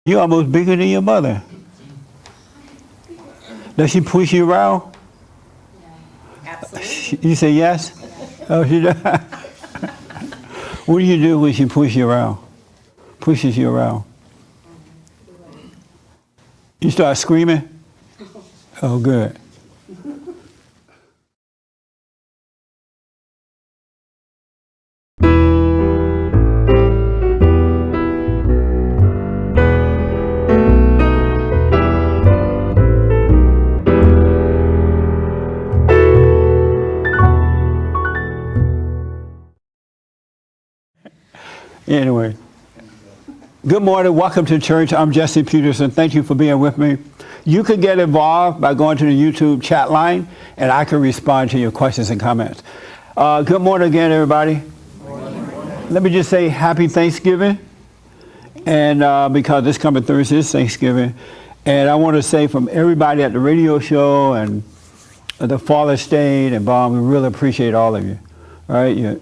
You're almost bigger than your mother. Does she push you around? Absolutely. You say yes? Oh, she does. What do you do when she pushes you around? Pushes you around? You start screaming? Oh, good. Anyway, good morning. Welcome to church. I'm Jesse Peterson. Thank you for being with me. You can get involved by going to the YouTube chat line, and I can respond to your questions and comments. Good morning again, everybody. Let me just say happy Thanksgiving, and because this coming Thursday is Thanksgiving, and I want to say from everybody at the radio show and the Father State and Bob, we really appreciate all of you. All right,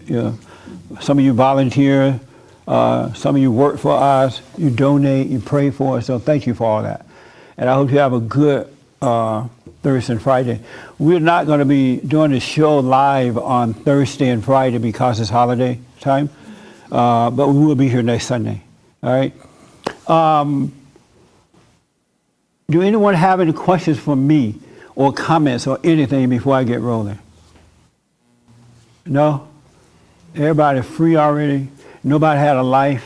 some of you volunteer. Some of you work for us, you donate, you pray for us, so thank you for all that. And I hope you have a good Thursday and Friday. We're not going to be doing the show live on Thursday and Friday because it's holiday time, but we will be here next Sunday, all right? Do anyone have any questions for me or comments or anything before I get rolling? No? Everybody free already? Nobody had a life?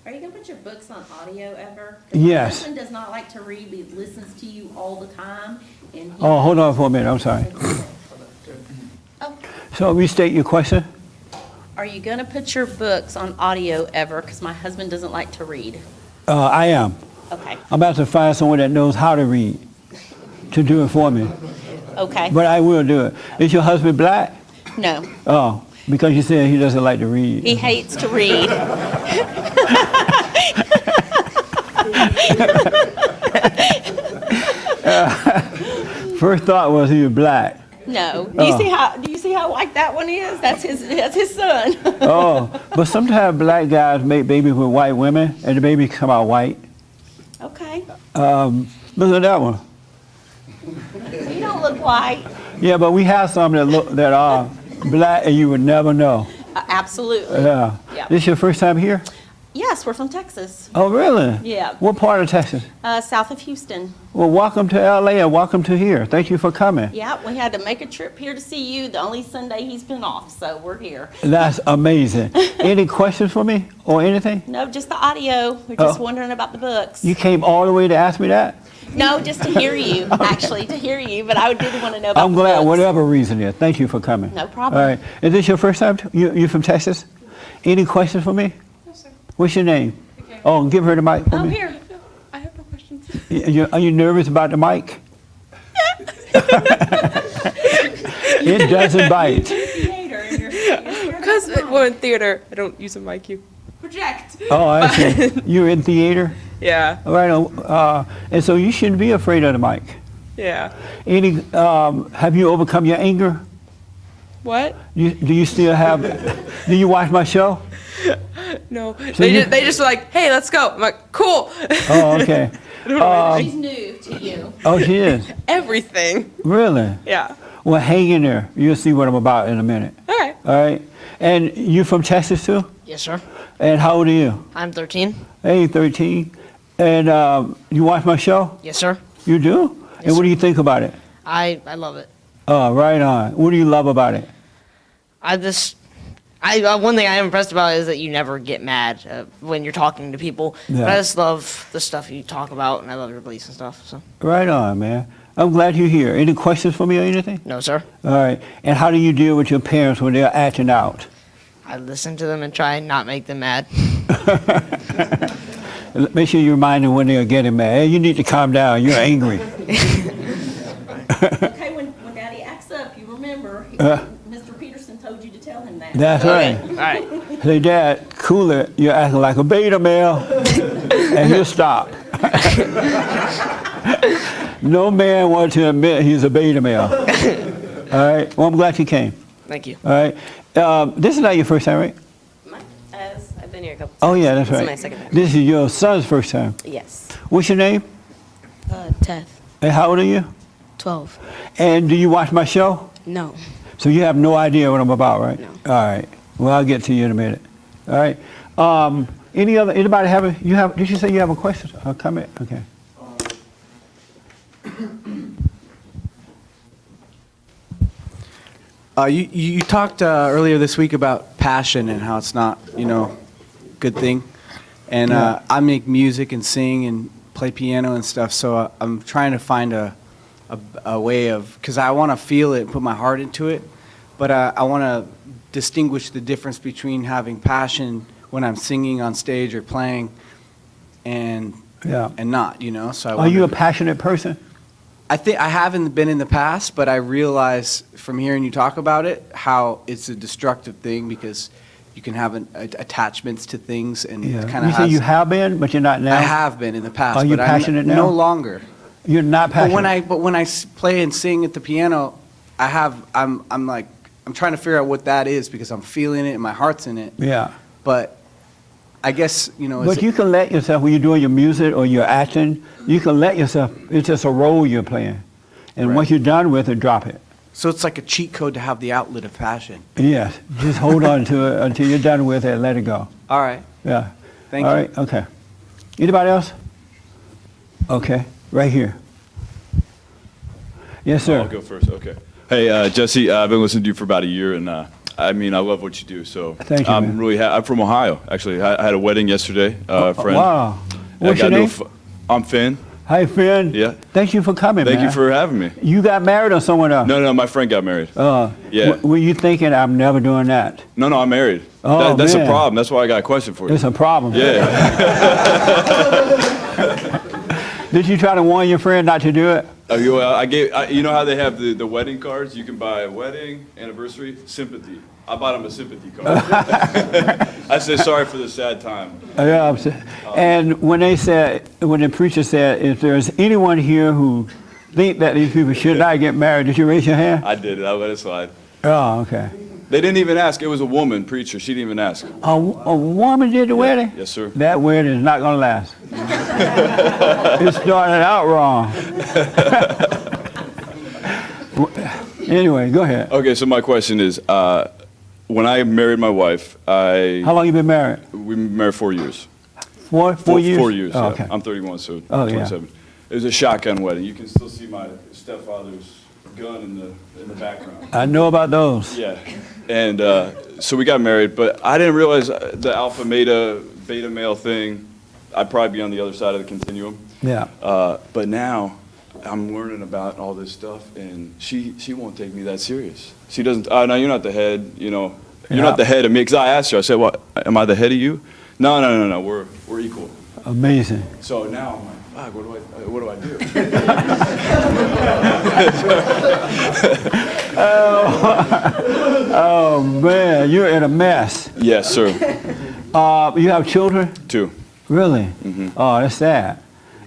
Are you going to put your books on audio ever? Yes. My husband does not like to read, but he listens to you all the time. And Oh, hold on for a minute. I'm sorry. Oh. So restate your question. Are you going to put your books on audio ever? Because my husband doesn't like to read. I am. Okay. I'm about to find someone that knows how to read to do it for me. Okay. But I will do it. Is your husband black? No. Oh, because you said he doesn't like to read. He hates to read. First thought was he was black. No. Do you see how like that one is? That's his son. Oh, but sometimes black guys make babies with white women, and the baby come out white. Okay. Look at that one. You don't look white. Yeah, but we have some that are black, and you would never know. Absolutely. Yeah. Yeah. This your first time here? Yes, we're from Texas. Oh, really? Yeah. What part of Texas? South of Houston. Well, welcome to LA and welcome to here. Thank you for coming. Yeah, we had to make a trip here to see you. The only Sunday he's been off, so we're here. That's amazing. Any questions for me or anything? No, just the audio. We're just wondering about the books. You came all the way to ask me that? No, just to hear you, actually, to hear you. But I did want to know about I'm the glad, books. whatever reason is. Thank you for coming. No problem. All right. Is this your first time? You from Texas? Any questions for me? No, sir. What's your name? Okay. Oh, give her the mic for me. Here. No, I have no questions. Are you nervous about the mic? It doesn't bite. Because we're in theater, I don't use a mic. You project. Oh, I see. You're in theater? Yeah. All right. And so you shouldn't be afraid of the mic. Yeah. Have you overcome your anger? What? Do you still have? Do you watch my show? No. They just were like, hey, let's go. I'm like, cool. Oh, okay. She's new to you. Oh, she is. Everything. Really? Yeah. Well, hang in there. You'll see what I'm about in a minute. Okay. All right. And you from Texas too? Yes, sir. And how old are you? I'm 13. Hey, 13. And you watch my show? Yes, sir. You do? Yes, And what sir. do you think about it? I love it. Oh, right on. What do you love about it? One thing I am impressed about is that you never get mad when you're talking to people. Yeah. But I just love the stuff you talk about, and I love your beliefs and stuff. So. Right on, man. I'm glad you're here. Any questions for me or anything? No, sir. All right. And how do you deal with your parents when they're acting out? I listen to them and try and not make them mad. Make sure you remind them when they're getting mad. Hey, you need to calm down. You're angry. Okay, when Daddy acts up, you remember, Mr. Peterson told you to tell him that. That's right. All right. Say, Dad, cool it. You're acting like a beta male. And he'll stop. No man wants to admit he's a beta male. All right. Well, I'm glad you came. Thank you. All right. This is not your first time, right? As I've been been here a couple times. Oh, yeah, that's This right. is my second time. This is your son's first time. Yes. What's your name? Teth, And how old are you? 12. And do you watch my show? No. So you have no idea what I'm about, right? No. All right. Well, I'll get to you in a minute. All right. Anybody did you say you have a question or comment? Okay. You talked earlier this week about passion and how it's not, good thing. And Yeah. I make music and sing and play piano and stuff, so I'm trying to find a way of, because I want to feel it and put my heart into it, but I want to distinguish the difference between having passion when I'm singing on stage or playing and Yeah. not, So Are you a passionate person? I think I haven't been in the past, but I realize from hearing you talk about it how it's a destructive thing because you can have attachments to things and Yeah. kind You of. say you have been, but you're not now. I have been in the past. Are you but passionate now? No longer. You're not passionate. But when I play and sing at the piano, I'm trying to figure out what that is because I'm feeling it and my heart's in it. Yeah. But I guess But you can let yourself, when you're doing your music or you're acting, you can let yourself, it's just a role you're playing. And Right. once you're done with it, drop it. So it's like a cheat code to have the outlet of passion. Yes, just hold on to it until you're done with it and let it go. All right. Yeah. Thank All you. right, okay. Anybody else? Okay, right here. Yes, sir. I'll go first. Okay. Hey, Jesse, I've been listening to you for about a year, and I love what you do. So Thank you, I'm man. really. I'm from Ohio, actually. I had a wedding yesterday. A friend. Wow. I What's got your into name? I'm Finn. Hi, Finn. Yeah. Thank you for coming, Thank man. you for having me. You got married or someone else? No, my friend got married. Yeah. Were you thinking, I'm never doing that? No, I'm married. Oh, That's man. a problem. That's why I got a question for you. It's a problem. Yeah. Did you try to warn your friend not to do it? You know how they have the wedding cards? You can buy a wedding, anniversary, sympathy. I bought him a sympathy card. I said, sorry for the sad time. Yeah, and when the preacher said, if there's anyone here who think that these people should not get married, did you raise your hand? I did it. I let it slide. Oh, okay. They didn't even ask. It was a woman preacher. She didn't even ask. A woman did the wedding? Yes, sir. That wedding is not going to last. It started out wrong. Anyway, go ahead. Okay, so my question is, when I married my wife, How long you been married? we been married 4 years. Four years? 4 years. Oh, Yeah. okay. I'm 31, so Oh, yeah. 27. It was a shotgun wedding. You can still see my stepfather's gun in the background. I know about those. Yeah, and so we got married, but I didn't realize the alpha beta male thing. I'd probably be on the other side of the continuum. Yeah. But now I'm learning about all this stuff, and she won't take me that serious. She doesn't. No, you're not the head. You're Yeah. not the head of me. Because I asked her, I said, "What? Am I the head of you?" No. We're equal. Amazing. So now I'm like, fuck, what do I do? Oh, man, you're in a mess. Yes, sir. You have children? 2. Really? Mm-hmm. Oh, that's sad.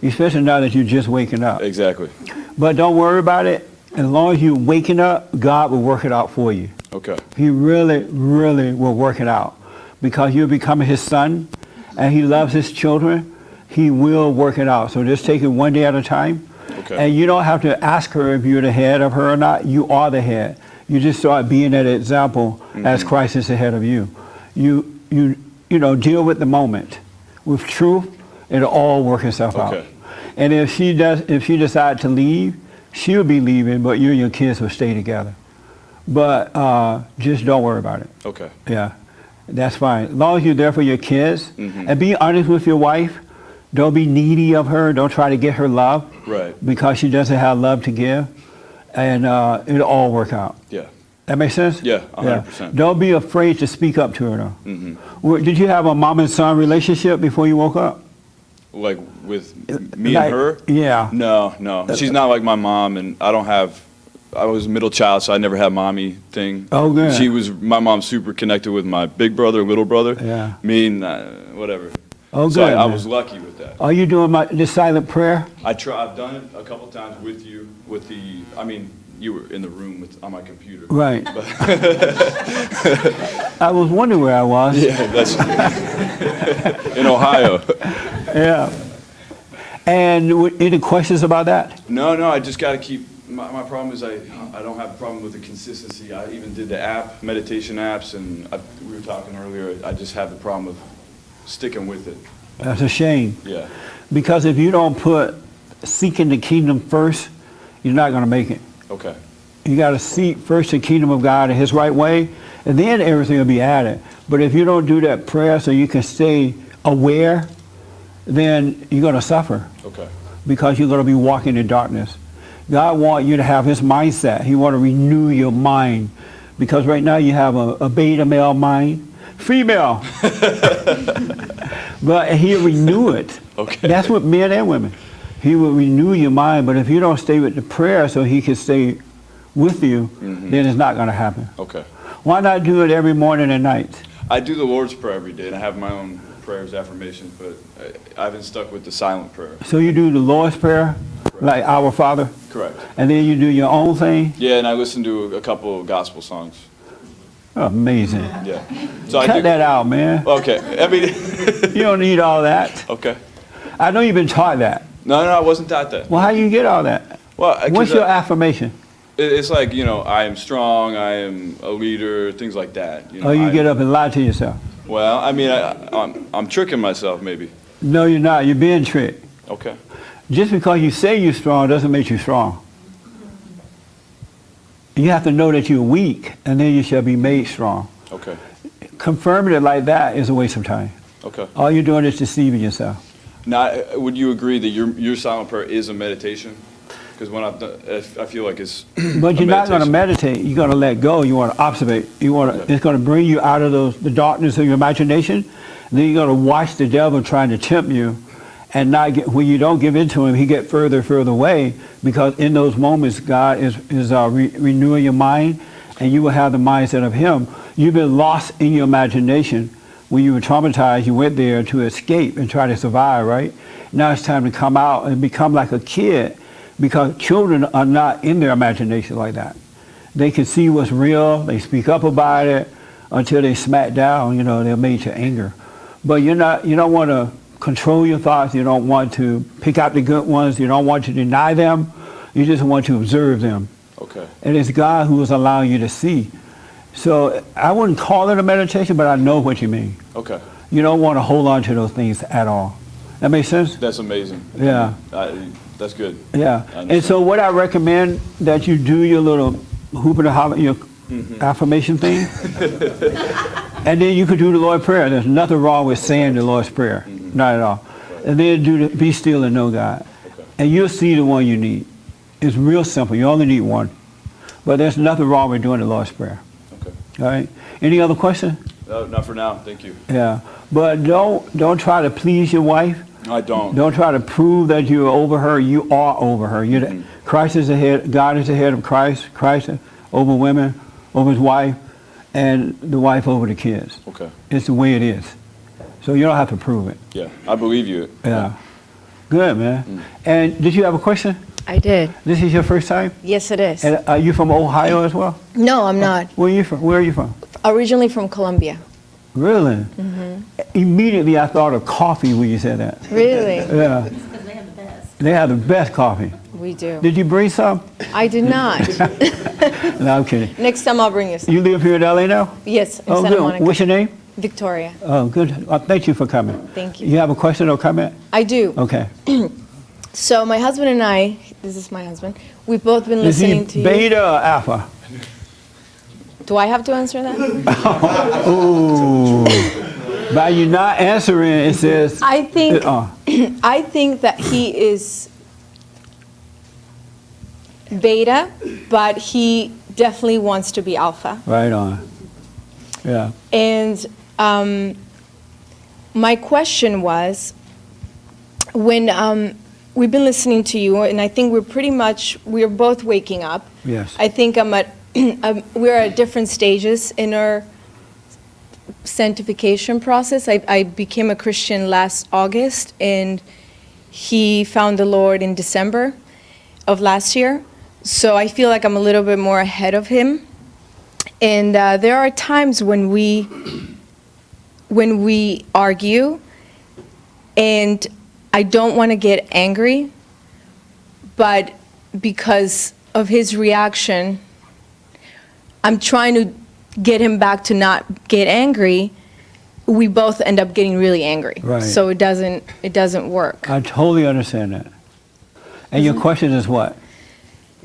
Especially now that you're just waking up. Exactly. But don't worry about it. As long as you're waking up, God will work it out for you. Okay. He really, really will work it out. Because you're becoming his son, and he loves his children, he will work it out. So just take it one day at a time. Okay. And you don't have to ask her if you're the head of her or not. You are the head. You just start being that example as Christ is the head of you. You deal with the moment. With truth, it'll all work itself out. Okay. And if she decides to leave, she'll be leaving, but you and your kids will stay together. But just don't worry about it. Okay. Yeah, that's fine. As long as you're there for your kids, and be honest with your wife. Don't be needy of her. Don't try to get her love. Right. Because she doesn't have love to give. And it'll all work out. Yeah. That makes sense? Yeah, 100%. Don't be afraid to speak up to her, though. Did you have a mom and son relationship before you woke up? Like with me Like- and her? Yeah. No. She's not like my mom, and I was a middle child, so I never had mommy thing. Oh, good. My mom's super connected with my big brother, little brother. Yeah. Me and whatever. Oh, So good. I man. was lucky with that. Are you doing the silent prayer? I've done it a couple times with you, you were in the room on my computer. Right. I was wondering where I was. Yeah, that's in Ohio. Yeah. And any questions about that? No, I just got to keep. My problem is I don't have a problem with the consistency. I even did the meditation apps, and we were talking earlier. I just have the problem of sticking with it. That's a shame. Yeah. Because if you don't put seeking the kingdom first, you're not going to make it. Okay. You got to seek first the kingdom of God in his right way, and then everything will be added. But if you don't do that prayer so you can stay aware, then you're going to suffer. Okay. Because you're going to be walking in darkness. God wants you to have his mindset. He wants to renew your mind. Because right now you have a beta male mind. Female. But he'll renew it. Okay. That's what men and women. He will renew your mind. But if you don't stay with the prayer so he can stay with you, then it's not going to happen. Okay. Why not do it every morning and night? I do the Lord's Prayer every day, and I have my own prayers, affirmations, but I haven't stuck with the silent prayer. So you do the Lord's Prayer, like Our Father? Correct. And then you do your own thing? Yeah, and I listen to a couple of gospel songs. Amazing. Yeah. So Cut that out, man. Okay. I mean. You don't need all that. Okay. I know you've been taught that. No, I wasn't taught that. Well, how do you get all that? Well, What's your affirmation? It's like, I am strong, I am a leader, things like that. You get up and lie to yourself? Well, I mean, I'm tricking myself, maybe. No, you're not. You're being tricked. Okay. Just because you say you're strong doesn't make you strong. You have to know that you're weak, and then you shall be made strong. Okay. Confirming it like that is a waste of time. Okay. All you're doing is deceiving yourself. Now, would you agree that your silent prayer is a meditation? Because when I've done, I feel like it's. But you're not going to meditate. You're going to let go. You want to observate. You want to. It's going to bring you out of the darkness of your imagination. Then you're going to watch the devil trying to tempt you, and when you don't give in to him, he get further and further away. Because in those moments, God is renewing your mind, and you will have the mindset of him. You've been lost in your imagination. When you were traumatized, you went there to escape and try to survive, right? Now it's time to come out and become like a kid, because children are not in their imagination like that. They can see what's real, they speak up about it until they smack down, they're made to anger. But you don't want to control your thoughts, you don't want to pick out the good ones, you don't want to deny them, you just want to observe them. Okay. And it's God who is allowing you to see. So I wouldn't call it a meditation, but I know what you mean. Okay. You don't want to hold on to those things at all. That makes sense? That's amazing. Yeah. That's good. Yeah. And so what I recommend that you do your little hooping and hollering, your affirmation thing. And then you could do the Lord's Prayer. There's nothing wrong with saying the Lord's Prayer. Not at all. And then do the be still and know God. Okay. And you'll see the one you need. It's real simple. You only need one. But there's nothing wrong with doing the Lord's Prayer. Okay. All right? Any other question? Not for now. Thank you. Yeah. But don't try to please your wife. I don't. Don't try to prove that you're over her. You are over her. Christ is the head. God is the head of Christ. Christ over women, over his wife, and the wife over the kids. Okay. It's the way it is. So you don't have to prove it. Yeah, I believe you. Yeah. Good, man. And did you have a question? I did. This is your first time? Yes, it is. And are you from Ohio as well? No, I'm not. Where are you from? Where are you from? Originally from Colombia. Really? Immediately I thought of coffee when you said that. Really? Yeah. Because they have the best. They have the best coffee. We do. Did you bring some? I did not. No, I'm kidding. Next time I'll bring you some. You live here in LA now? Yes, in Oh, Santa good. Monica. What's your name? Victoria. Oh, good. Thank you for coming. Thank you. You have a question or comment? I do. Okay. So my husband and I, this is my husband, we've both been Is he listening to you. beta or alpha? Do I have to answer that? Ooh. By you not answering, it says. I think Oh. I think that he is beta, but he definitely wants to be alpha. Right on. Yeah. And my question was, when we've been listening to you, and I think we're both waking up. Yes. I think we're at different stages in our sanctification process. I became a Christian last August, and he found the Lord in December of last year. So I feel like I'm a little bit more ahead of him. And there are times when we argue, and I don't want to get angry, but because of his reaction, I'm trying to get him back to not get angry. We both end up getting really angry. Right. So it doesn't work. I totally understand that. And your question is what?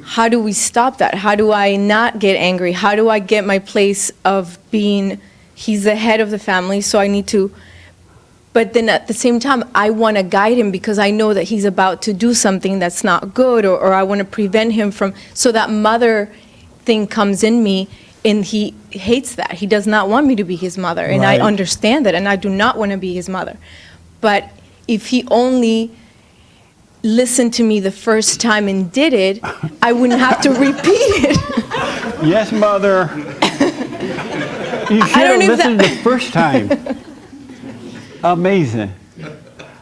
How do we stop that? How do I not get angry? How do I get my place of being, he's the head of the family, so I need to, but then at the same time, I want to guide him because I know that he's about to do something that's not good, or I want to prevent him from, so that mother thing comes in me, and he hates that. He does not want me to be his mother, and I Right. understand that, and I do not want to be his mother. But if he only listened to me the first time and did it, I wouldn't have to repeat it. Yes, mother. You should have don't know if listened the first time. Amazing.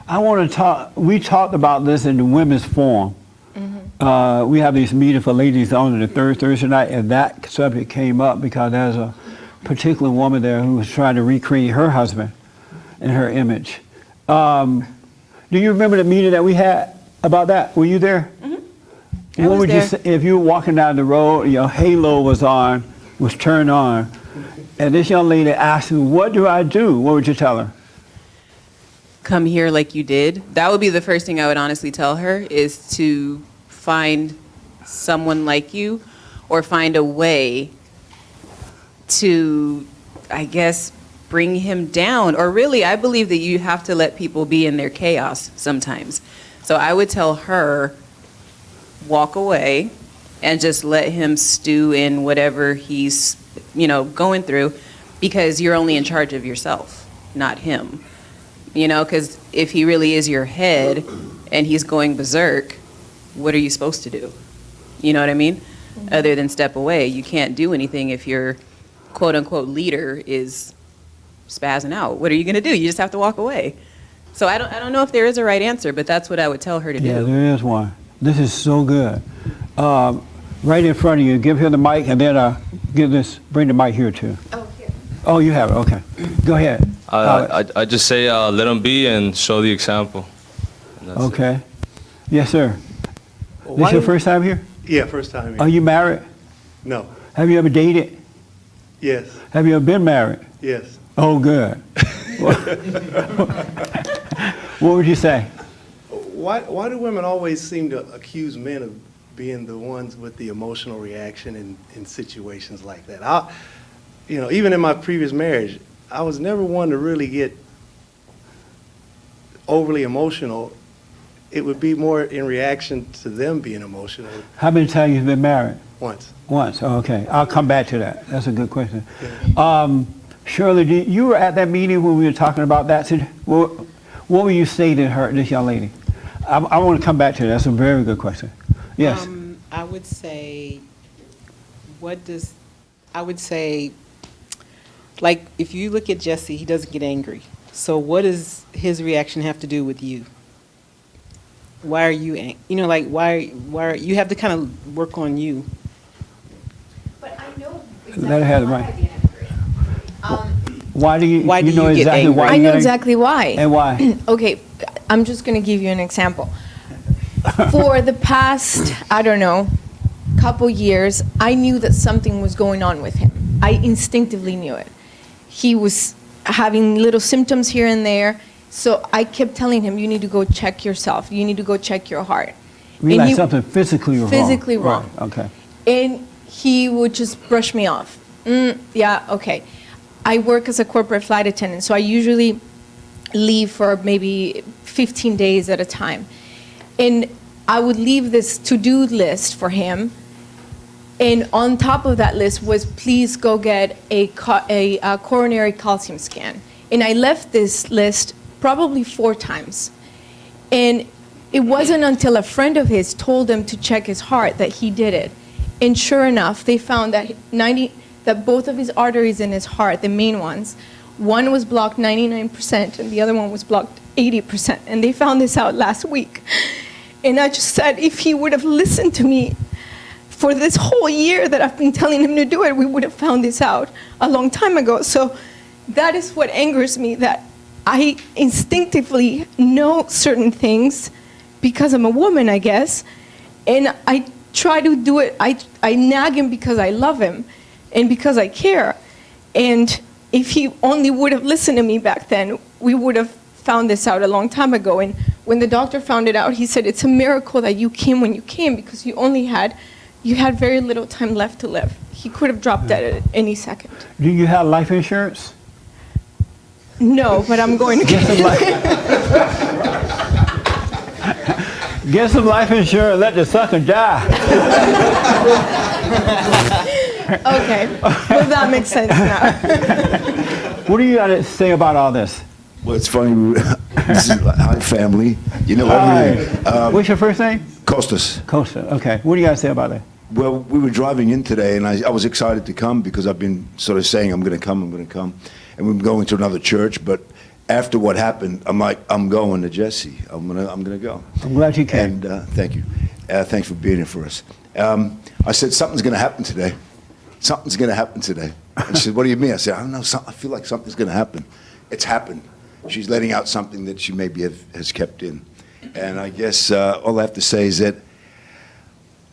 I want to talk, we talked about this in the women's forum. We have these meetings for ladies on the third Thursday night, and that subject came up because there's a particular woman there who was trying to recreate her husband in her image. Do you remember the meeting that we had about that? Were you there? I was would there. you say if you were walking down the road, your halo was turned on, and this young lady asked you, "What do I do?" What would you tell her? Come here like you did. That would be the first thing I would honestly tell her, is to find someone like you, or find a way to, I guess, bring him down. Or really, I believe that you have to let people be in their chaos sometimes. So I would tell her, walk away and just let him stew in whatever he's, going through, because you're only in charge of yourself, not him. Because if he really is your head and he's going berserk, what are you supposed to do? You know what I mean? Other than step away. You can't do anything if your quote-unquote leader is spazzing out. What are you going to do? You just have to walk away. So I don't know if there is a right answer, but that's what I would tell her to Yeah, do. there is one. This is so good. Right in front of you, give her the mic, and then bring the mic here too. Oh, here. Oh, you have it. Okay, go ahead. I just say let them be and show the example. And that's it. Okay. Yes, sir. Well, This why your do- first time here? Yeah, first time here. Are you married? No. Have you ever dated? Yes. Have you ever been married? Yes. Oh, good. What would you say? Why do women always seem to accuse men of being the ones with the emotional reaction in situations like that? Even in my previous marriage, I was never one to really get overly emotional. It would be more in reaction to them being emotional How many times you've been married? once. Once. Oh, okay. I'll come back to that. That's a good question. Shirley, you were at that meeting when we were talking about that. What were you saying to her, this young lady? I want to come back to that. That's a very good question. Yes. I would say, like, if you look at Jesse, he doesn't get angry. So what does his reaction have to do with you? Why are you, why you have to kind of work on you. But I know Let her have the mic. Why do you Why do know you get exactly angry? why? I you know get exactly why. And why? Okay, I'm just going to give you an example. For the past, I don't know, couple years, I knew that something was going on with him. I instinctively knew it. He was having little symptoms here and there, so I kept telling him, you need to go check yourself. You need to go check your heart. Realize he- something physically wrong. Physically wrong. Right. Okay. And he would just brush me off. Yeah, okay. I work as a corporate flight attendant, so I usually leave for maybe 15 days at a time. And I would leave this to-do list for him, and on top of that list was, please go get a coronary calcium scan. And I left this list probably 4 times. And it wasn't until a friend of his told him to check his heart that he did it. And sure enough, they found that both of his arteries in his heart, the main ones, one was blocked 99% and the other one was blocked 80%. And they found this out last week. And I just said, if he would have listened to me for this whole year that I've been telling him to do it, we would have found this out a long time ago. So that is what angers me, that I instinctively know certain things because I'm a woman, I guess, and I try to do it. I nag him because I love him and because I care. And if he only would have listened to me back then, we would have found this out a long time ago. And when the doctor found it out, he said, it's a miracle that you came when you came, because you had very little time left to live. He could have dropped dead at any second. Do you have life insurance? No, but I'm going to Get some life. Get some life insurance. Let the sucker die. Okay, well, that makes sense now. What do you got to say about all this? Well, it's funny. This is our family. You know everything. What's your first name? Costas. Costa. Okay. What do you got to say about that? Well, we were driving in today, and I was excited to come because I've been sort of saying I'm going to come, and we're going to another church. But after what happened, I'm like, I'm going to Jesse. I'm gonna go. I'm glad you came. And thank you. Thanks for being here for us. I said something's going to happen today. Something's going to happen today. And she said, what do you mean? I said, I don't know. I feel like something's going to happen. It's happened. She's letting out something that she maybe has kept in. And I guess all I have to say is that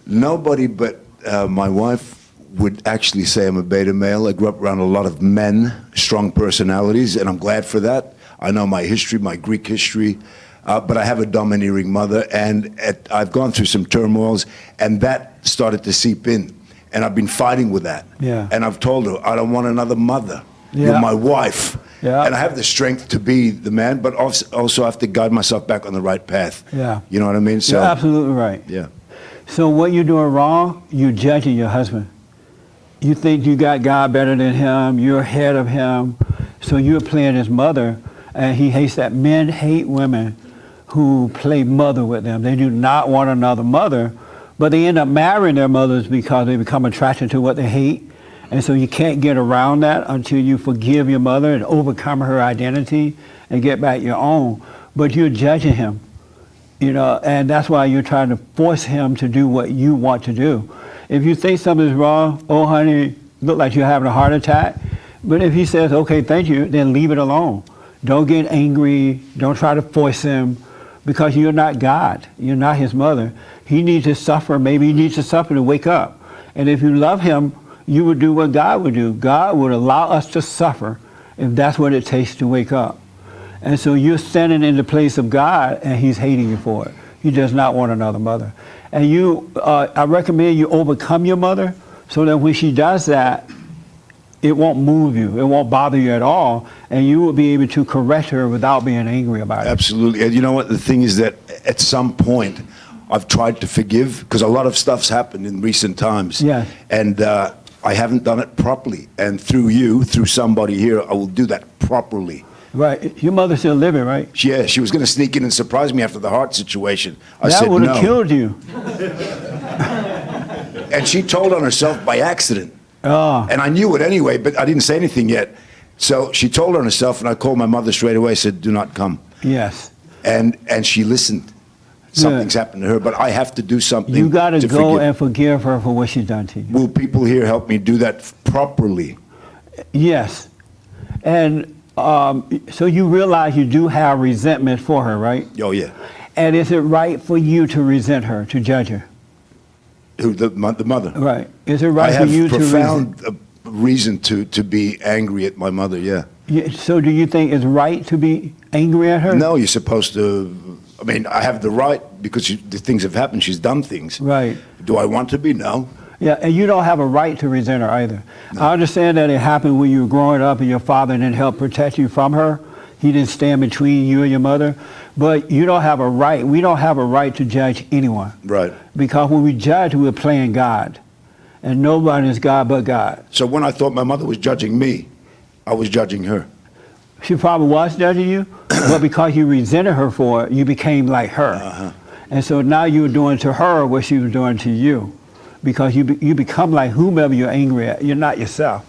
nobody but my wife would actually say I'm a beta male. I grew up around a lot of men, strong personalities, and I'm glad for that. I know my history, my Greek history, but I have a domineering mother, and I've gone through some turmoils, and that started to seep in. And I've been fighting with that. Yeah. And I've told her, I don't want another mother. Yeah. You're my wife. Yeah. And I have the strength to be the man, but also I have to guide myself back on the right path. Yeah. You know what I mean? So, You're absolutely right. yeah. So what you're doing wrong, you're judging your husband. You think you got God better than him, you're ahead of him, so you're playing his mother, and he hates that. Men hate women who play mother with them. They do not want another mother, but they end up marrying their mothers because they become attracted to what they hate. And so you can't get around that until you forgive your mother and overcome her identity and get back your own. But you're judging him, you know, and that's why you're trying to force him to do what you want to do. If you think something's wrong, oh honey, look like you're having a heart attack. But if he says, okay, thank you, then leave it alone. Don't get angry. Don't try to force him, because you're not God. You're not his mother. He needs to suffer. Maybe he needs to suffer to wake up. And if you love him, you would do what God would do. God would allow us to suffer if that's what it takes to wake up. And so you're standing in the place of God, and he's hating you for it. He does not want another mother. And I recommend you overcome your mother, so that when she does that, it won't move you. It won't bother you at all. And you will be able to correct her without being angry about it. Absolutely. And you know what? The thing is that at some point, I've tried to forgive, because a lot of stuff's happened in recent times. Yeah. And I haven't done it properly. And through somebody here, I will do that properly. Right. Your mother's still living, right? Yeah, she was going to sneak in and surprise me after the heart situation. I that said would have no. killed you. And she told on herself by accident. Oh. And I knew it anyway, but I didn't say anything yet. So she told on herself, and I called my mother straight away, said, do not come. Yes. And she listened. Something's happened to her, but I have to do something. You got to go forgive. and forgive her for what she's done to you. Will people here help me do that properly? Yes. And so you realize you do have resentment for her, right? Oh, yeah. And is it right for you to resent her, to judge her? Who, the mother? Right. Is it right I for you have to profound reason to be angry at my mother, yeah. So do you think it's right to be angry at her? No, you're supposed to. I mean, I have the right, because the things have happened. She's done things. Right. Do I want to be? No. Yeah, and you don't have a right to resent her either. No. I understand that it happened when you were growing up and your father didn't help protect you from her. He didn't stand between you and your mother. But you don't have a right. We don't have a right to judge anyone. Right. Because when we judge, we're playing God. And nobody is God but God. So when I thought my mother was judging me, I was judging her. She probably was judging you, but because you resented her for it, you became like her. Uh-huh. And so now you're doing to her what she was doing to you, because you become like whomever you're angry at. You're not yourself.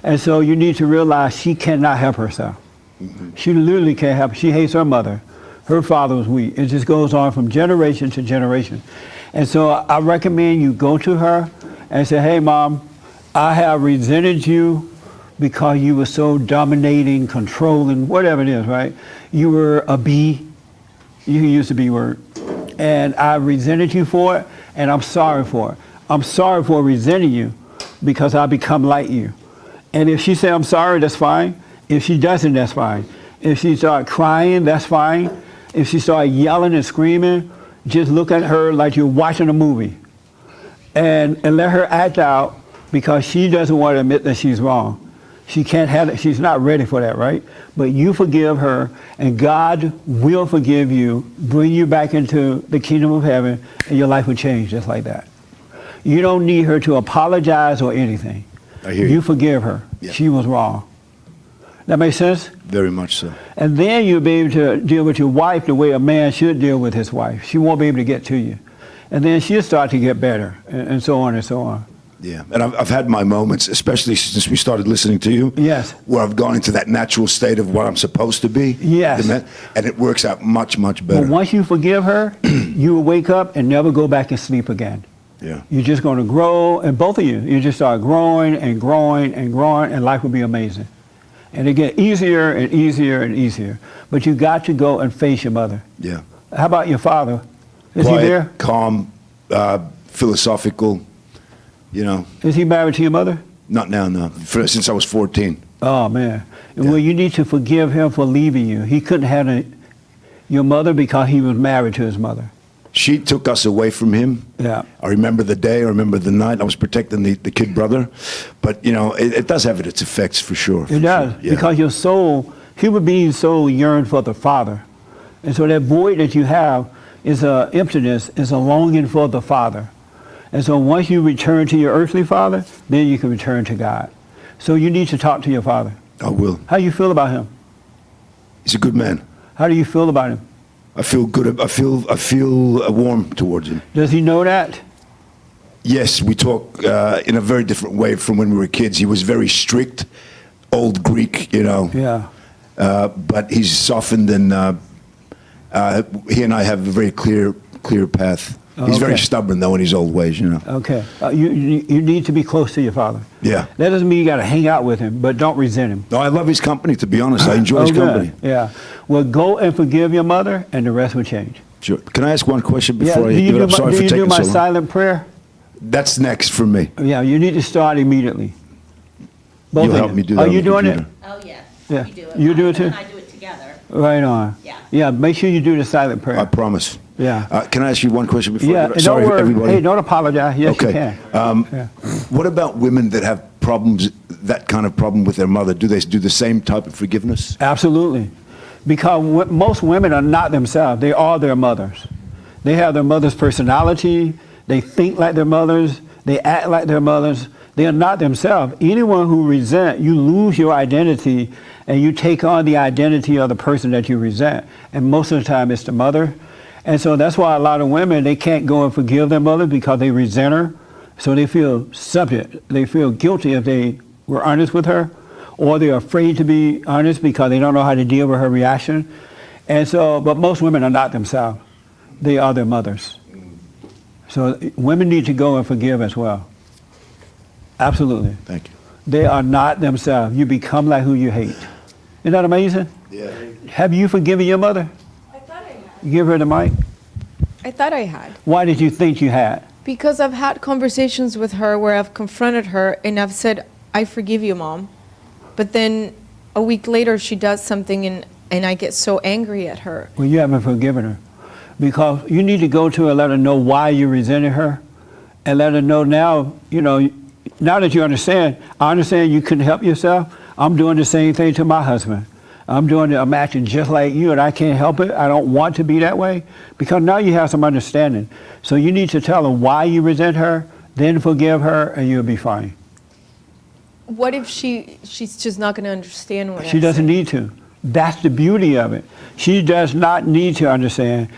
And so you need to realize she cannot help herself. Mm-hmm. She literally can't help. She hates her mother. Her father was weak. It just goes on from generation to generation. And so I recommend you go to her and say, hey, Mom, I have resented you because you were so dominating, controlling, whatever it is, right? You were a B. You can use the B word. And I resented you for it, and I'm sorry for it. I'm sorry for resenting you because I become like you. And if she says I'm sorry, that's fine. If she doesn't, that's fine. If she starts crying, that's fine. If she starts yelling and screaming, just look at her like you're watching a movie. And let her act out because she doesn't want to admit that she's wrong. She can't have it. She's not ready for that, right? But you forgive her, and God will forgive you, bring you back into the kingdom of heaven, and your life will change just like that. You don't need her to apologize or anything. I hear you. You forgive her. Yeah. She was wrong. That makes sense? Very much so. And then you'll be able to deal with your wife the way a man should deal with his wife. She won't be able to get to you. And then she'll start to get better, and so on and so on. Yeah, and I've had my moments, especially since we started listening to you. Yes. Where I've gone into that natural state of what I'm supposed to be. Yes. And it works out much, much better. But once you forgive her, you will wake up and never go back and sleep again. Yeah. You're just going to grow, and both of you just start growing and growing and growing, and life will be amazing. And it gets easier and easier and easier. But you got to go and face your mother. Yeah. How about your father? Is Quiet, he there? calm, philosophical, you know. Is he married to your mother? Not now, no. Since I was 14. Oh, man. Yeah. Well, you need to forgive him for leaving you. He couldn't have your mother because he was married to his mother. She took us away from him. Yeah. I remember the day, I remember the night. I was protecting the kid brother. But, you know, it does have its effects for sure. It does, Yeah. because your soul, human being's soul yearn for the Father. And so that void that you have is a emptiness, is a longing for the Father. And so once you return to your earthly father, then you can return to God. So you need to talk to your father. I will. How do you feel about him? He's a good man. How do you feel about him? I feel good. I feel warm towards him. Does he know that? Yes, we talk in a very different way from when we were kids. He was very strict, old Greek, you know. Yeah. But he's softened, and he and I have a very clear path. He's very stubborn, though, in his old ways, you know. Okay. You need to be close to your father. Yeah. That doesn't mean you got to hang out with him, but don't resent him. No, I love his company, to be honest. I enjoy his good. company. Yeah. Well, go and forgive your mother, and the rest will change. Sure. Can I ask one question Yeah. before I Do you give it do up? my, Sorry do for you do taking my so long. silent prayer? That's next for me. Yeah. You need to start immediately. Both You'll of help you. me do that Are on you the doing it? computer. Oh, yes. Yeah. You do it. You do it too? And I do it together. Right on. Yeah. Yeah. Make sure you do the silent prayer. I promise. Yeah. Can I ask you one question before? Yeah, I give it up? and Sorry, don't worry. everybody. Hey, don't apologize. Yes, you Okay. can. Yeah. What about women that have problems, that kind of problem with their mother? Do they do the same type of forgiveness? Absolutely. Because most women are not themselves. They are their mothers. They have their mother's personality. They think like their mothers. They act like their mothers. They are not themselves. Anyone who resent, you lose your identity and you take on the identity of the person that you resent. And most of the time it's the mother. And so that's why a lot of women, they can't go and forgive their mother because they resent her. So they feel subject. They feel guilty if they were honest with her, or they're afraid to be honest because they don't know how to deal with her reaction. And so, but most women are not themselves. They are their mothers. So women need to go and forgive as well. Absolutely. Thank you. They are not themselves. You become like who you hate. Isn't that amazing? Yeah. Have you forgiven your mother? I thought I had. Give her the mic. I thought I had. Why did you think you had? Because I've had conversations with her where I've confronted her and I've said, I forgive you, Mom. But then a week later she does something and I get so angry at her. Well, you haven't forgiven her. Because you need to go to her and let her know why you resented her. And let her know now, now that you understand, I understand you couldn't help yourself. I'm doing the same thing to my husband. I'm acting just like you, and I can't help it. I don't want to be that way, because now you have some understanding. So you need to tell her why you resent her, then forgive her, and you'll be fine. What if she's just not going to understand what She doesn't need to. That's the beauty of it. She does not need to understand.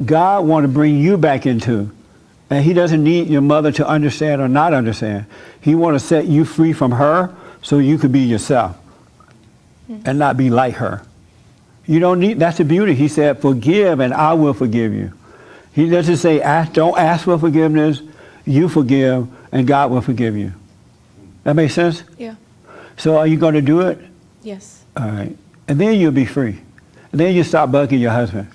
God wants to bring you back into, and he doesn't need your mother to understand or not understand. He wants to set you free from her so you could be yourself and not be like her. You don't need, that's the beauty. He said, forgive and I will forgive you. He doesn't say, don't ask for forgiveness, you forgive and God will forgive you. That makes sense? Yeah. So are you going to do it? Yes. All right. And then you'll be free. And then you stop bugging your husband.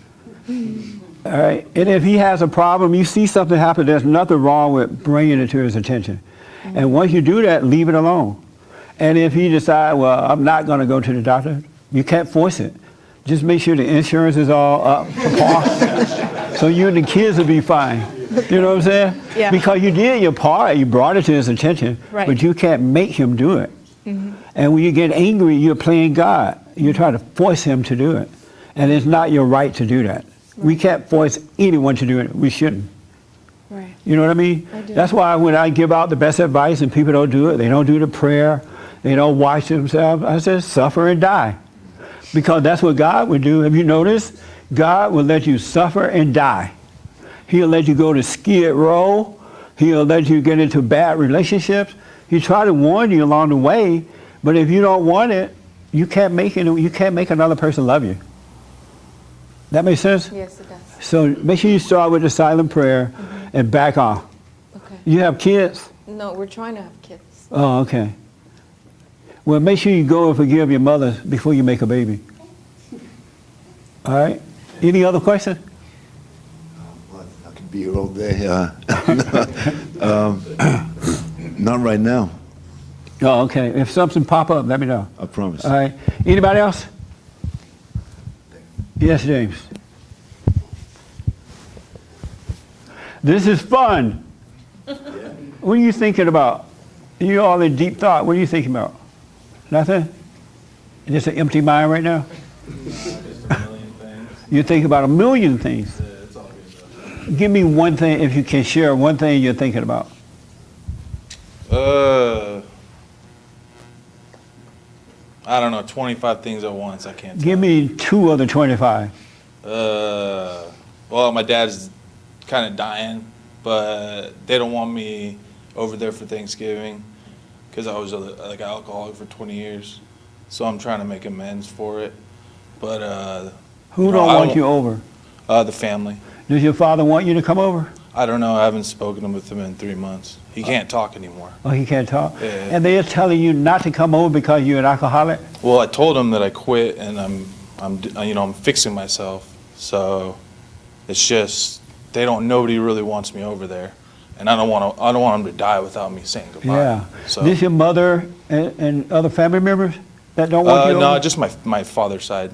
All right. And if he has a problem, you see something happen, there's nothing wrong with bringing it to his attention. And once you do that, leave it alone. And if he decides, well, I'm not going to go to the doctor, you can't force it. Just make sure the insurance is all up to par. So you and the kids will be fine. You know what I'm saying? Yeah. Because you did your part, you brought it to his attention, Right. but you can't make him do it. And when you get angry, you're playing God. You're trying to force him to do it. And it's not your right to do that. We can't force anyone to do it. We shouldn't. Right. You know what I mean? I do. That's why when I give out the best advice and people don't do it, they don't do the prayer, they don't wash themselves, I say suffer and die. Because that's what God would do. Have you noticed? God will let you suffer and die. He'll let you go to Skid Row. He'll let you get into bad relationships. He try to warn you along the way, but if you don't want it, you can't make it. You can't make another person love you. That makes sense? Yes, it does. So make sure you start with the silent prayer and back off. Okay. You have kids? No, we're trying to have kids. Oh, okay. Well, make sure you go and forgive your mother before you make a baby. All right? Any other questions? I could be here all day. None right now. Oh, okay. If something pop up, let me know. I promise. All right. Anybody else? Yes, James. This is fun. What are you thinking about? You all in deep thought. What are you thinking about? Nothing? Just an empty mind right now? You think about a million things. Give me one thing, if you can share one thing you're thinking about. I don't know, 25 things at once. I can't. Give me 2 of the 25. Well, my dad's kind of dying, but they don't want me over there for Thanksgiving because I was like an alcoholic for 20 years. So I'm trying to make amends for it. But Who don't want you over? The family. Does your father want you to come over? I don't know. I haven't spoken with him in 3 months. He can't talk anymore. Oh, he can't talk? Yeah. And they're telling you not to come over because you're an alcoholic? Well, I told him that I quit and I'm fixing myself. So it's just nobody really wants me over there, and I don't want them to die without me saying goodbye. Yeah. So This your mother and other family members that don't want you no, over? just my father's side.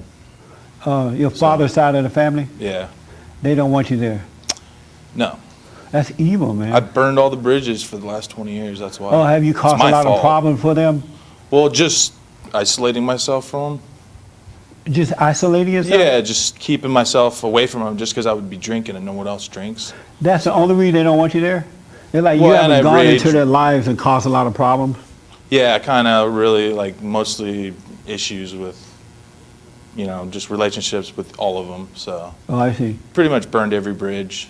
Your father's side of the family? Yeah. They don't want you there. No. That's evil, man. I burned all the bridges for the last 20 years. That's why. Oh, have you It's caused a my lot fault. of problems for them? Well, just isolating myself from them. Just isolating yourself? Yeah, just keeping myself away from them just because I would be drinking and no one else drinks. That's the only reason they don't want you there? They're like, Well, you and haven't I gone rage. into their lives and caused a lot of problems? Yeah, I kind of really mostly issues with, just relationships with all of them. So Oh, I see. pretty much burned every bridge.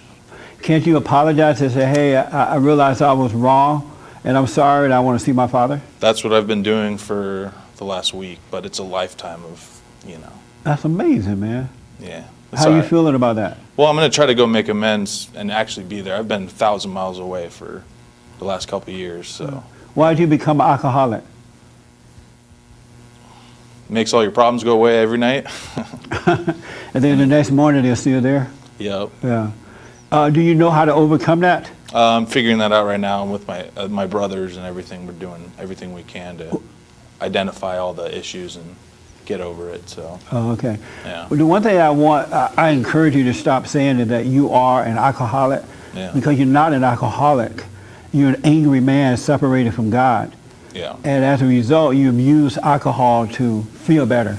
Can't you apologize and say, hey, I realized I was wrong, and I'm sorry, and I want to see my father? That's what I've been doing for the last week, but it's a lifetime of, That's amazing, man. yeah. It's How all you right. feeling about that? Well, I'm going to try to go make amends and actually be there. I've been 1,000 miles away for the last couple of years, so. Why did you become an alcoholic? Makes all your problems go away every night. And then the next morning they're still there? Yep. Yeah. Do you know how to overcome that? I'm figuring that out right now with my brothers and everything. We're doing everything we can to identify all the issues and get over it, so. Oh, okay. Yeah. Well, the one thing I encourage you to stop saying is that you are an alcoholic, Yeah. because you're not an alcoholic. You're an angry man separated from God. Yeah. And as a result, you use alcohol to feel better,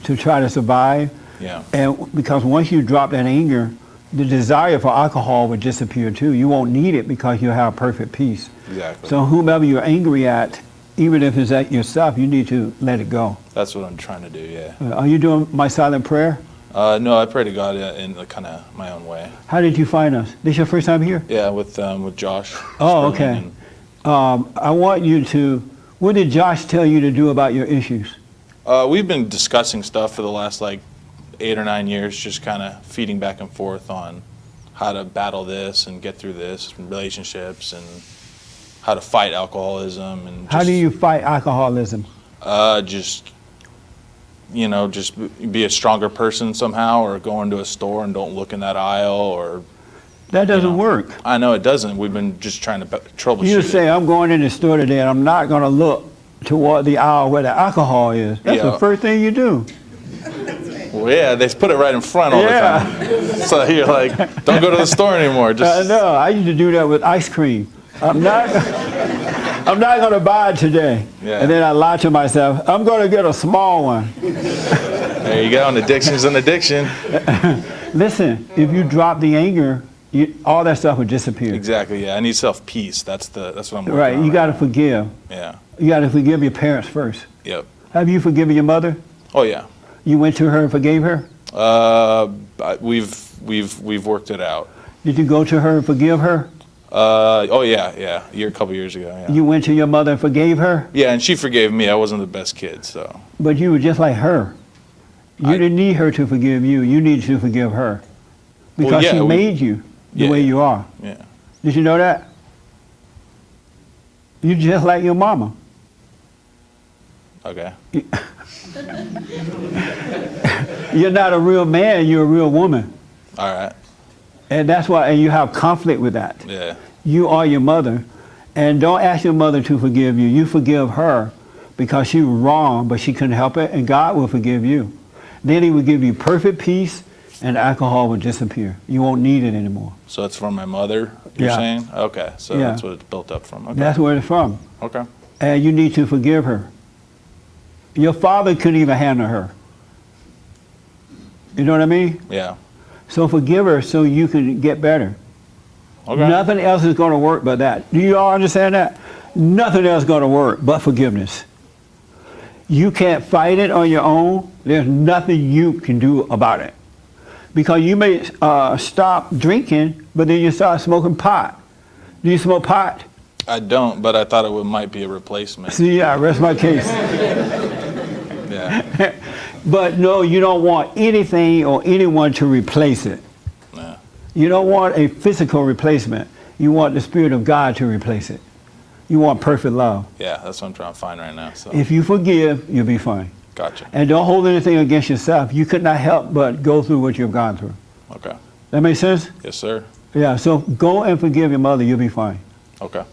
to try to survive. Yeah. And because once you drop that anger, the desire for alcohol would disappear too. You won't need it because you have perfect peace. Exactly. So whomever you're angry at, even if it's at yourself, you need to let it go. That's what I'm trying to do, yeah. Are you doing my silent prayer? No, I pray to God in kind of my own way. How did you find us? This your first time here? Yeah, with Josh. Oh, Sperling okay. I want you to, what did Josh tell you to do about your issues? We've been discussing stuff for the last 8 or 9 years, just kind of feeding back and forth on how to battle this and get through this, relationships, and how to fight alcoholism. And How do you fight alcoholism? just be a stronger person somehow, or go into a store and don't look in that aisle, or That doesn't work. I know it doesn't. We've been just trying to troubleshoot You it. say, I'm going in the store today and I'm not going to look toward the aisle where the alcohol is. That's Yeah. the first thing you do. Well, yeah, they put it right in front all the time. So you're like, don't go to the store anymore. Just No, I used to do that with ice cream. I'm not going to buy it today. Yeah. And then I lie to myself, I'm going to get a small one. there you go. An addiction's an addiction. Listen, if you drop the anger, all that stuff would disappear. Exactly. Yeah, I need self peace. That's what I'm working Right, on you got to now. forgive. Yeah. You got to forgive your parents first. Yep. Have you forgiven your mother? Oh yeah. You went to her and forgave her? We've worked it out. Did you go to her and forgive her? Oh yeah. A couple years ago. Yeah. You went to your mother and forgave her? Yeah, and she forgave me. I wasn't the best kid, so. But you were just like her. You didn't need her to forgive you. You needed to forgive her. Because Well, yeah, she made you the way you are. Yeah. Did you know that? You're just like your mama. Okay. You're not a real man, you're a real woman. All right. And that's why, and you have conflict with that. Yeah. You are your mother. And don't ask your mother to forgive you. You forgive her because she was wrong, but she couldn't help it, and God will forgive you. Then he will give you perfect peace, and alcohol will disappear. You won't need it anymore. So it's from my mother, you're Yeah. saying? Okay, so Yeah. that's what it's built up from. Okay. That's where it's from. Okay. And you need to forgive her. Your father couldn't even handle her. You know what I mean? Yeah. So forgive her so you can get better. Okay. Nothing else is going to work but that. Do you all understand that? Nothing else is going to work but forgiveness. You can't fight it on your own. There's nothing you can do about it. Because you may stop drinking, but then you start smoking pot. Do you smoke pot? I don't, but I thought it might be a replacement. See, I rest my case. Yeah. But no, you don't want anything or anyone to replace it. Yeah. You don't want a physical replacement. You want the Spirit of God to replace it. You want perfect love. Yeah, that's what I'm trying to find right now. So. If you forgive, you'll be fine. Gotcha. And don't hold anything against yourself. You could not help but go through what you've gone through. Okay. That make sense? Yes, sir. Yeah, so go and forgive your mother. You'll be fine. Okay.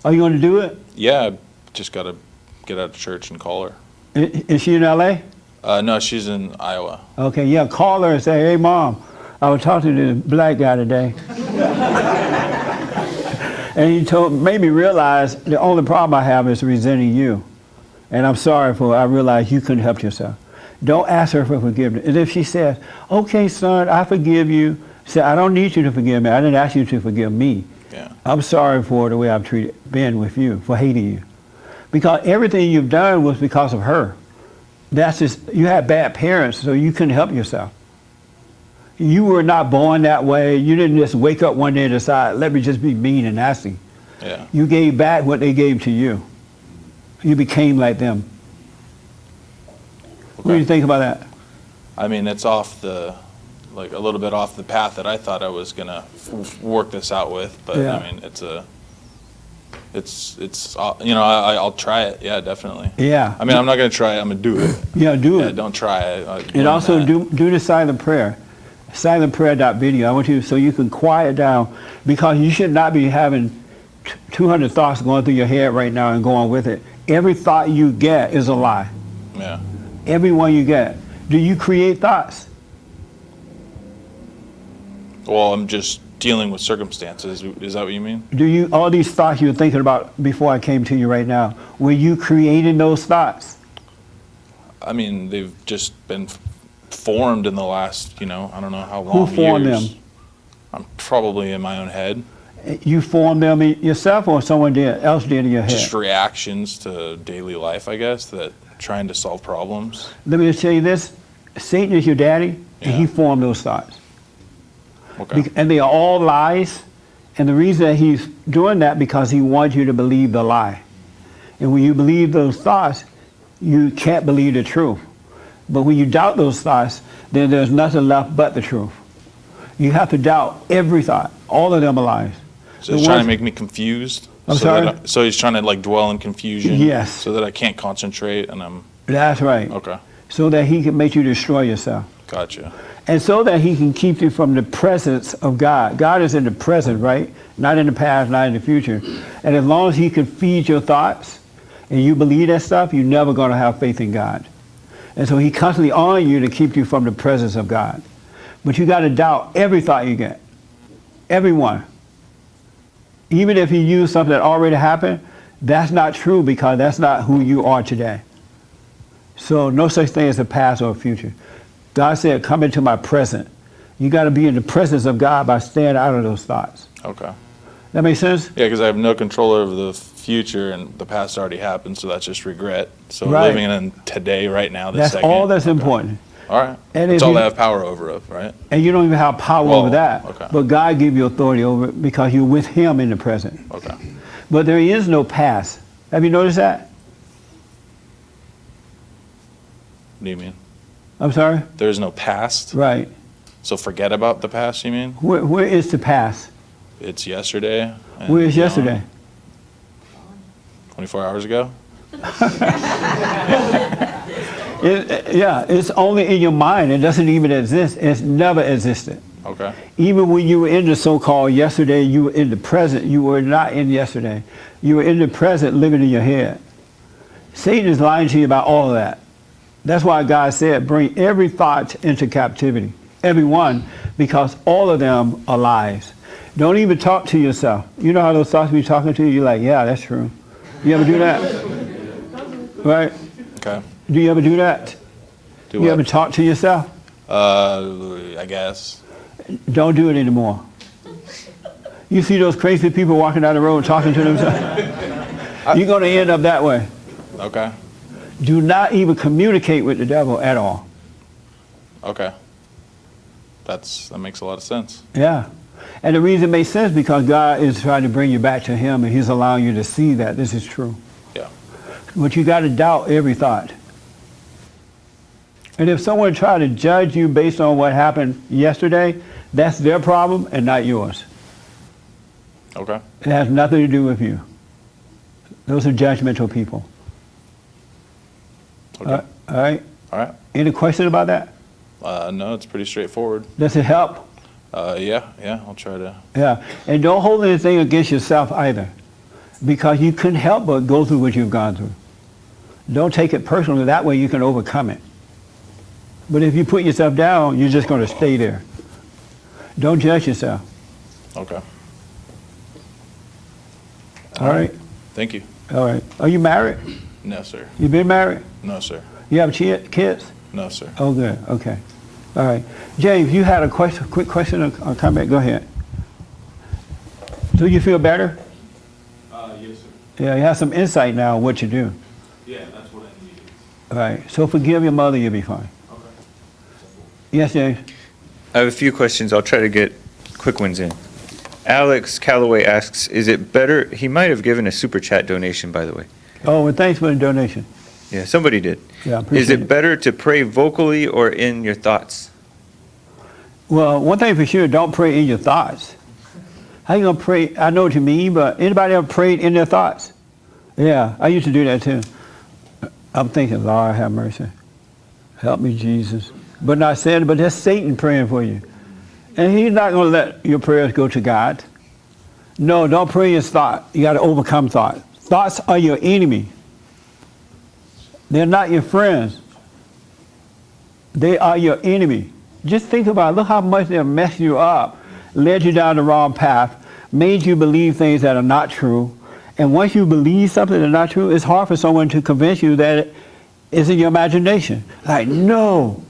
Are you going to do it? Yeah, I just got to get out of church and call her. Is she in L.A.? No, she's in Iowa. Okay, yeah, call her and say, hey, Mom, I was talking to the black guy today. And he made me realize the only problem I have is resenting you. And I'm sorry for it. I realized you couldn't help yourself. Don't ask her for forgiveness. And if she says, okay, son, I forgive you, say, I don't need you to forgive me. I didn't ask you to forgive me. Yeah. I'm sorry for the way I've been with you, for hating you. Because everything you've done was because of her. That's just, you had bad parents, so you couldn't help yourself. You were not born that way. You didn't just wake up one day and decide, let me just be mean and nasty. Yeah. You gave back what they gave to you. You became like them. What do you think about that? I mean, it's off a little bit off the path that I thought I was going to work this out with. But, Yeah. I mean, I'll try it. Yeah, definitely. Yeah. I mean, I'm not going to try it. I'm going to do it. Yeah, do it. Yeah, don't try it. And also do the silent prayer. Silentprayer.video. I want you so you can quiet down, because you should not be having 200 thoughts going through your head right now and going with it. Every thought you get is a lie. Yeah. Every one you get. Do you create thoughts? Well, I'm just dealing with circumstances. Is that what you mean? Do you, all these thoughts you're thinking about before I came to you right now, were you creating those thoughts? I mean, they've just been formed in the last, I don't know how long. Who formed years. them? I'm probably in my own head. You formed them yourself, or someone else did in your head? Just reactions to daily life, I guess, that trying to solve problems. Let me just tell you this. Satan is your daddy, and he formed those thoughts. Okay. And they are all lies. And the reason that he's doing that, because he wants you to believe the lie. And when you believe those thoughts, you can't believe the truth. But when you doubt those thoughts, then there's nothing left but the truth. You have to doubt every thought. All of them are lies. So he's trying to make me confused. I'm sorry? So he's trying to like dwell in confusion. Yes. So that I can't concentrate and I'm. That's right. Okay. So that he can make you destroy yourself. Gotcha. And so that he can keep you from the presence of God. God is in the present, right? Not in the past, not in the future. And as long as he can feed your thoughts and you believe that stuff, you're never going to have faith in God. And so he constantly on you to keep you from the presence of God. But you got to doubt every thought you get. Every one. Even if you use something that already happened, that's not true because that's not who you are today. So no such thing as a past or a future. God said, come into my present. You got to be in the presence of God by staying out of those thoughts. Okay. That make sense? Yeah, because I have no control over the future and the past already happened, so that's just regret. So Right. living in today, right now, this That's second. all that's important. All right. And That's if all you- I have power over, right? And you don't even have power Well, over that. okay. But God give you authority over it because you're with him in the present. Okay. But there is no past. Have you noticed that? What do you mean? I'm sorry? There's no past? Right. So forget about the past, you mean? Where is the past? It's yesterday. and Where is beyond. yesterday? 24 hours ago? Yeah, it's only in your mind. It doesn't even exist. It's never existed. Okay. Even when you were in the so-called yesterday, you were in the present. You were not in yesterday. You were in the present living in your head. Satan is lying to you about all of that. That's why God said, bring every thought into captivity. Every one, because all of them are lies. Don't even talk to yourself. You know how those thoughts be talking to you? You're like, yeah, that's true. You ever do that? Right? Okay. Do you ever do that? Do you what? ever talk to yourself? I guess. Don't do it anymore. You see those crazy people walking down the road talking to themselves? You're going to end up that way. Okay. Do not even communicate with the devil at all. Okay. That makes a lot of sense. Yeah. And the reason it makes sense because God is trying to bring you back to him and he's allowing you to see that this is true. Yeah. But you got to doubt every thought. And if someone tried to judge you based on what happened yesterday, that's their problem and not yours. Okay. It has nothing to do with you. Those are judgmental people. Okay. All right? All right. Any question about that? No, it's pretty straightforward. Does it help? Yeah, I'll try to. Yeah. And don't hold anything against yourself either. Because you couldn't help but go through what you've gone through. Don't take it personally. That way you can overcome it. But if you put yourself down, you're just going to stay there. Don't judge yourself. Okay. All right? Thank you. All right. Are you married? No, sir. You been married? No, sir. You have kids? No, sir. Oh, good. Okay. All right. James, you had a question, quick question or comment? Go ahead. Do you feel better? Yes, sir. Yeah, you have some insight now on what you do. Yeah, that's what I needed. All right. So forgive your mother, you'll be fine. Okay. Yes, James? I have a few questions. I'll try to get quick ones in. Alex Calloway asks, is it better, he might have given a super chat donation, by the way. Oh, well, thanks for the donation. Yeah, somebody did. Yeah, I Is appreciate it better to pray vocally or in your thoughts? Well, one thing for sure, don't pray in your thoughts. How you going to pray? I know what you mean, but anybody ever prayed in their thoughts? Yeah, I used to do that too. I'm thinking, Lord, have mercy. Help me, Jesus. But not saying it, but that's Satan praying for you. And he's not going to let your prayers go to God. No, don't pray in thought. You got to overcome thought. Thoughts are your enemy. They're not your friends. They are your enemy. Just think about it. Look how much they've messed you up, led you down the wrong path, made you believe things that are not true. And once you believe something that's not true, it's hard for someone to convince you that it is in your imagination. Like, no.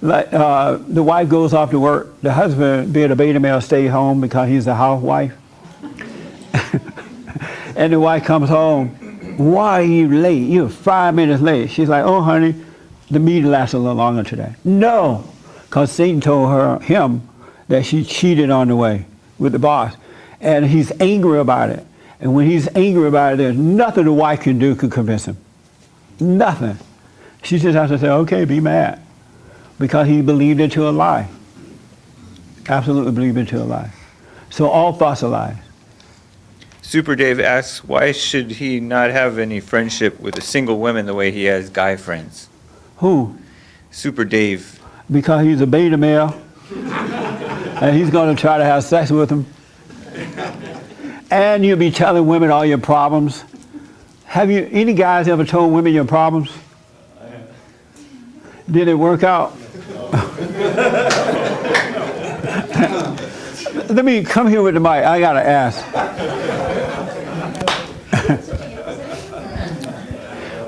Like the wife goes off to work. The husband, being a beta male, stay home because he's a housewife. And the wife comes home. Why are you late? You're 5 minutes late. She's like, oh, honey, the meeting lasts a little longer today. No, because Satan told him that she cheated on the way with the boss. And he's angry about it. And when he's angry about it, there's nothing the wife can do could convince him. Nothing. She just has to say, okay, be mad. Because he believed into a lie. Absolutely believed into a lie. So all thoughts are lies. Super Dave asks, why should he not have any friendship with a single woman the way he has guy friends? Who? Super Dave. Because he's a beta male. And he's going to try to have sex with them. And you'll be telling women all your problems. Have you, any guys ever told women your problems? Did it work out? Let me come here with the mic. I got to ask.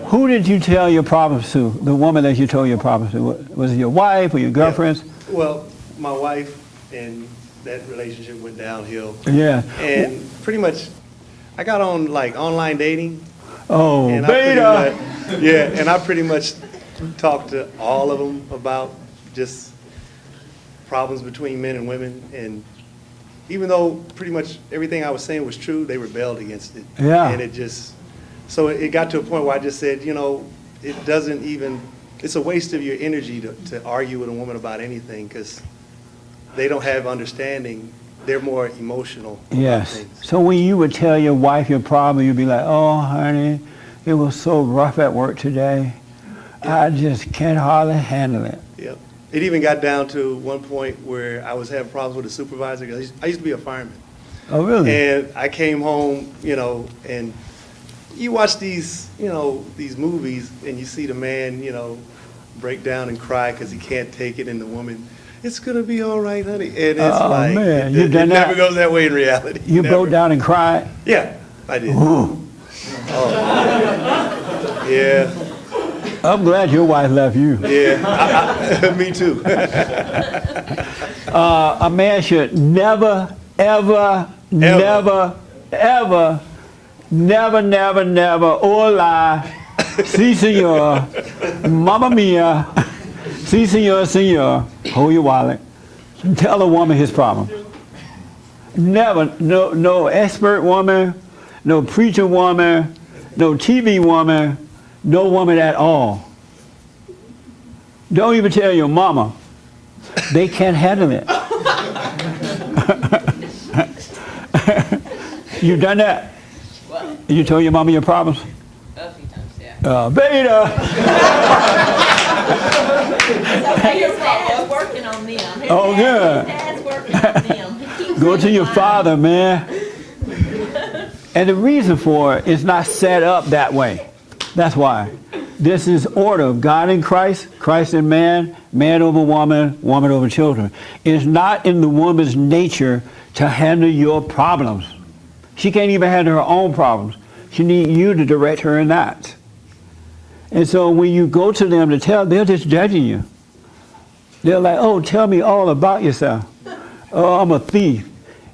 Who did you tell your problems to? The woman that you told your problems to? Was it your wife or your girlfriends? Yeah. Well, my wife, and that relationship went downhill. Yeah. And pretty much, I got on like online dating. Oh, and beta. And I pretty much talked to all of them about just problems between men and women. And even though pretty much everything I was saying was true, they rebelled against it. Yeah. And it just, so it got to a point where I just said, you know, it doesn't even, it's a waste of your energy to argue with a woman about anything, because they don't have understanding. They're more emotional about Yes. things. So when you would tell your wife your problem, you'd be like, oh, honey, it was so rough at work today. I just can't hardly handle it. Yep. It even got down to one point where I was having problems with a supervisor. I used to be a fireman. Oh, really? And I came home, you know, and you watch these, you know, these movies, and you see the man, you know, break down and cry because he can't take it, and the woman, it's going to be all right, honey. And it's like, man. it never goes that way in reality. You Never. broke down and cried? Yeah, I did. Ooh. Oh. Yeah. I'm glad your wife left you. Yeah, me too. A man should never, ever, never, ever, never, hola, si senor, mamma mia, si senor, hold your wallet. Tell a woman his problem. Never, no expert woman, no preacher woman, no TV woman, no woman at all. Don't even tell your mama. They can't handle it. You done that? What? You told your mama your problems? A few times, yeah. Beta! His dad's working on them. Oh, good. His dad's working on them. He keeps Go to saying your why. father, man. And the reason for it is not set up that way. That's why. This is order of God in Christ, Christ in man, man over woman, woman over children. It's not in the woman's nature to handle your problems. She can't even handle her own problems. She needs you to direct her in that. And so when you go to them to tell, they're just judging you. They're like, oh, tell me all about yourself. Oh, I'm a thief.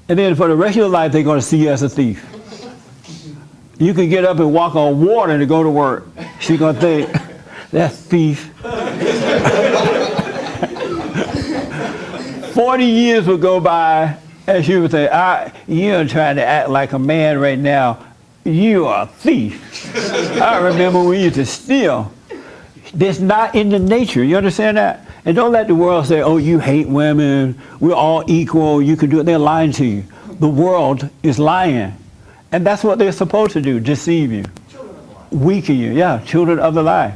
And then for the rest of your life, they're going to see you as a thief. You can get up and walk on water to go to work. She's going to think, that thief. 40 years would go by, and she would say, you're trying to act like a man right now. You are a thief. I remember when we used to steal. That's not in the nature. You understand that? And don't let the world say, oh, you hate women. We're all equal. You can do it. They're lying to you. The world is lying. And that's what they're supposed to do, deceive you, weaken you. Yeah, children of the lie.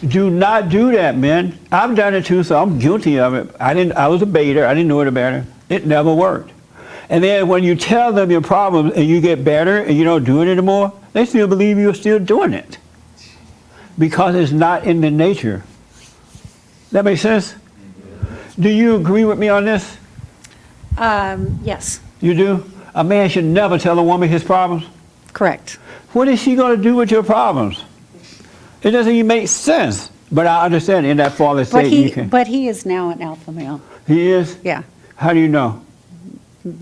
Do not do that, men. I've done it too, so I'm guilty of it. I was a baiter. I didn't know it better. It never worked. And then when you tell them your problems and you get better and you don't do it anymore, they still believe you're still doing it. Because it's not in the nature. That makes sense? Do you agree with me on this? Yes. You do? A man should never tell a woman his problems? Correct. What is she going to do with your problems? It doesn't even make sense. But I understand in that fallen state you can. But he is now an alpha male. He is? Yeah, How do you know?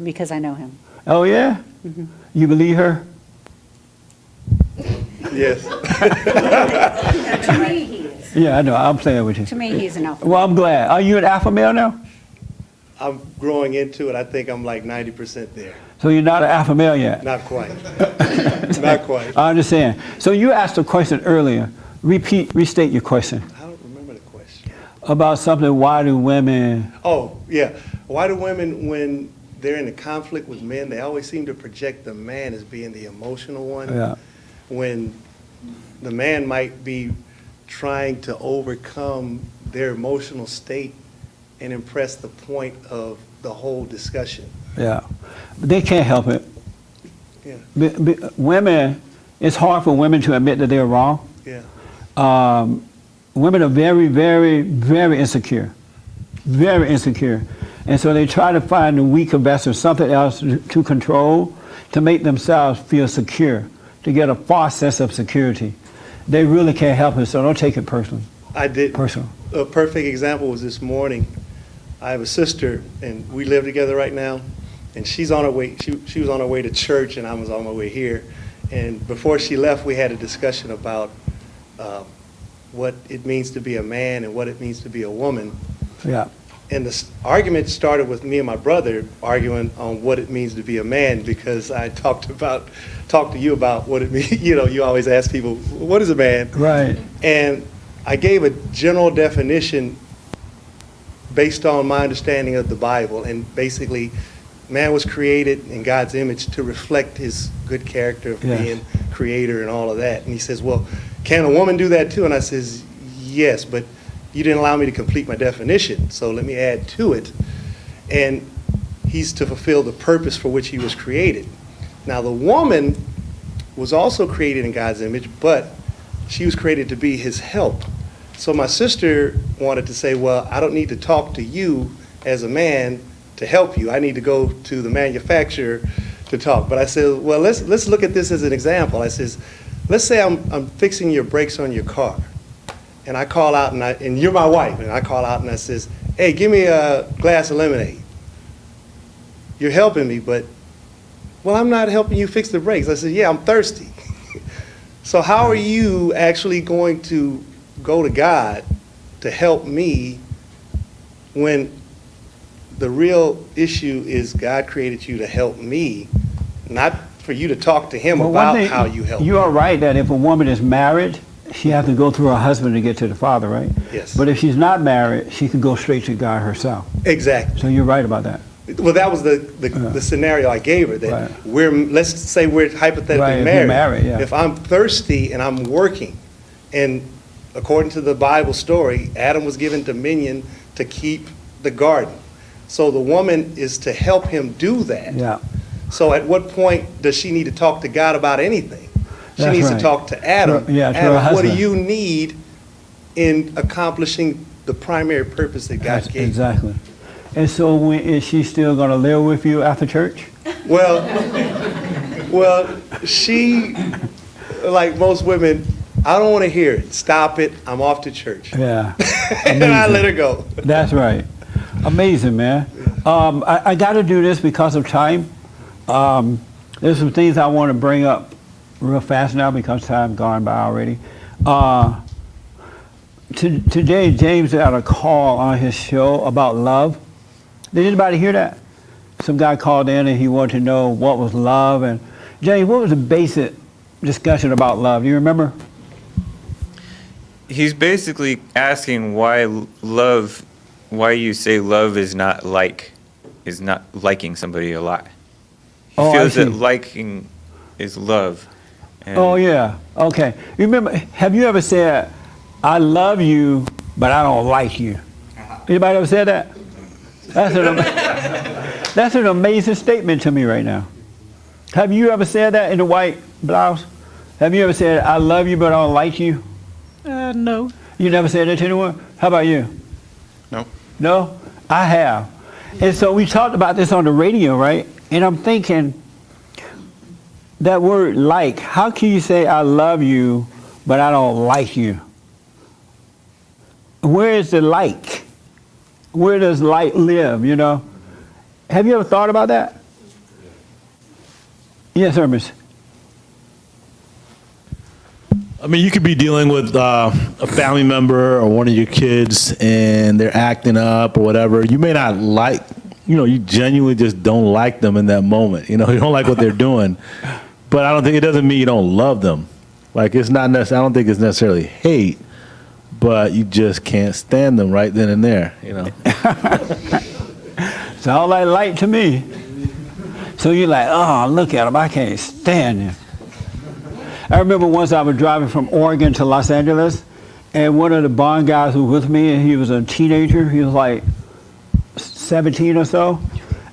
because I know him. Oh, yeah? Mhm. You believe her? Yes. To me, he is. Yeah, I know. I'm playing with you. To me, he's an alpha. Well, I'm glad. Are you an alpha male now? I'm growing into it. I think I'm like 90% there. So you're not an alpha male yet? Not quite. Not quite. I understand. So you asked a question earlier. Restate your question. I don't About something, why do women, Oh, yeah. Why do women, when they're in a conflict with men, they always seem to project the man as being the emotional one? Yeah. When the man might be trying to overcome their emotional state and impress the point of the whole discussion. yeah, they can't help it. Yeah. Women, it's hard for women to admit that they're wrong. Yeah. Women are very, very, very insecure. Very insecure. And so they try to find a weaker vessel, something else to control, to make themselves feel secure, to get a false sense of security. They really can't help it, so don't take it personally. I did. Personal. A perfect example was this morning. I have a sister, and we live together right now, and she's on her way, she was on her way to church, and I was on my way here. And before she left, we had a discussion about what it means to be a man and what it means to be a woman. Yeah. And the argument started with me and my brother arguing on what it means to be a man, because I talked to you about what it means. You know, you always ask people, what is a man? Right. And I gave a general definition based on my understanding of the Bible. And basically, man was created in God's image to reflect his good character of Yes. being creator and all of that. And he says, well, can a woman do that too? And I says, yes, but you didn't allow me to complete my definition, so let me add to it. And he's to fulfill the purpose for which he was created. Now, the woman was also created in God's image, but she was created to be his help. So my sister wanted to say, well, I don't need to talk to you as a man to help you. I need to go to the manufacturer to talk. But I said, well, let's look at this as an example. I says, let's say I'm fixing your brakes on your car. And I call out, and you're my wife, and I call out and I says, hey, give me a glass of lemonade. You're helping me, but, well, I'm not helping you fix the brakes. I said, yeah, I'm thirsty. So how are you actually going to go to God to help me when the real issue is God created you to help me, not for you to talk to him Well, about one thing, how you help you me. are right that if a woman is married, she has to go through her husband to get to the Father, right? Yes. But if she's not married, she can go straight to God herself. Exactly. So you're right about that. Well, that was the scenario I gave her, that Right. let's say we're hypothetically Right, if married. you're married, yeah. If I'm thirsty and I'm working, and according to the Bible story, Adam was given dominion to keep the garden. So the woman is to help him do that. Yeah. So at what point does she need to talk to God about anything? She That's needs right. to talk to Adam. Yeah, to her Adam, what do husband. you need in accomplishing the primary purpose that God gave you? Exactly. And so is she still going to live with you after church? Well, she, like most women, I don't want to hear it. Stop it. I'm off to church. Yeah. And I let her go. That's right. Amazing, man. I got to do this because of time. There's some things I want to bring up real fast now because time's gone by already. Today, James had a call on his show about love. Did anybody hear that? Some guy called in and he wanted to know what was love. And James, what was the basic discussion about love? Do you remember? He's basically asking why you say love is not liking somebody a lot. He Oh, I feels that see. liking is love. And Oh, yeah. Okay. Remember, have you ever said, I love you, but I don't like you? Anybody ever said that? That's an amazing statement to me right now. Have you ever said that in the white blouse? Have you ever said, I love you, but I don't like you? No. You never said that to anyone? How about you? No. No? I have. And so we talked about this on the radio, right? And I'm thinking, that word like, how can you say I love you, but I don't like you? Where is the like? Where does like live, you know? Have you ever thought about that? Yes, Hermes. I mean, you could be dealing with a family member or one of your kids and they're acting up or whatever. You may not like, you genuinely just don't like them in that moment. You don't like what they're doing. But it doesn't mean you don't love them. Like, it's not necessarily, I don't think it's necessarily hate, but you just can't stand them right then and there, you know. It's all like light to me. So you're like, oh, look at him, I can't stand him. I remember once I was driving from Oregon to Los Angeles, and one of the bond guys who was with me, and he was a teenager, he was like 17 or so,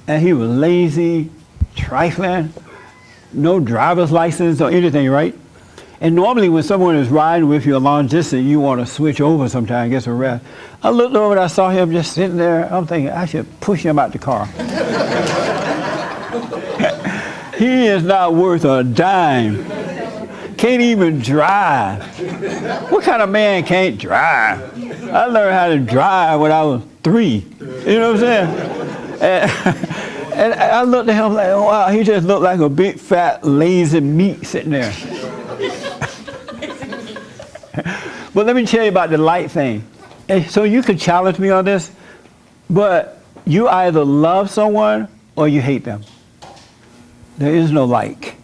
and he was lazy, trifling, no driver's license or anything, right? And normally when someone is riding with you a long distance, you want to switch over sometime, get some rest. I looked over and I saw him just sitting there. I'm thinking, I should push him out the car. He is not worth a dime. Can't even drive. What kind of man can't drive? I learned how to drive when I was 3. You know what I'm saying? And I looked at him like, oh, wow, he just looked like a big, fat, lazy meat sitting there. But let me tell you about the light thing. And so you could challenge me on this, but you either love someone or you hate them. There is no like.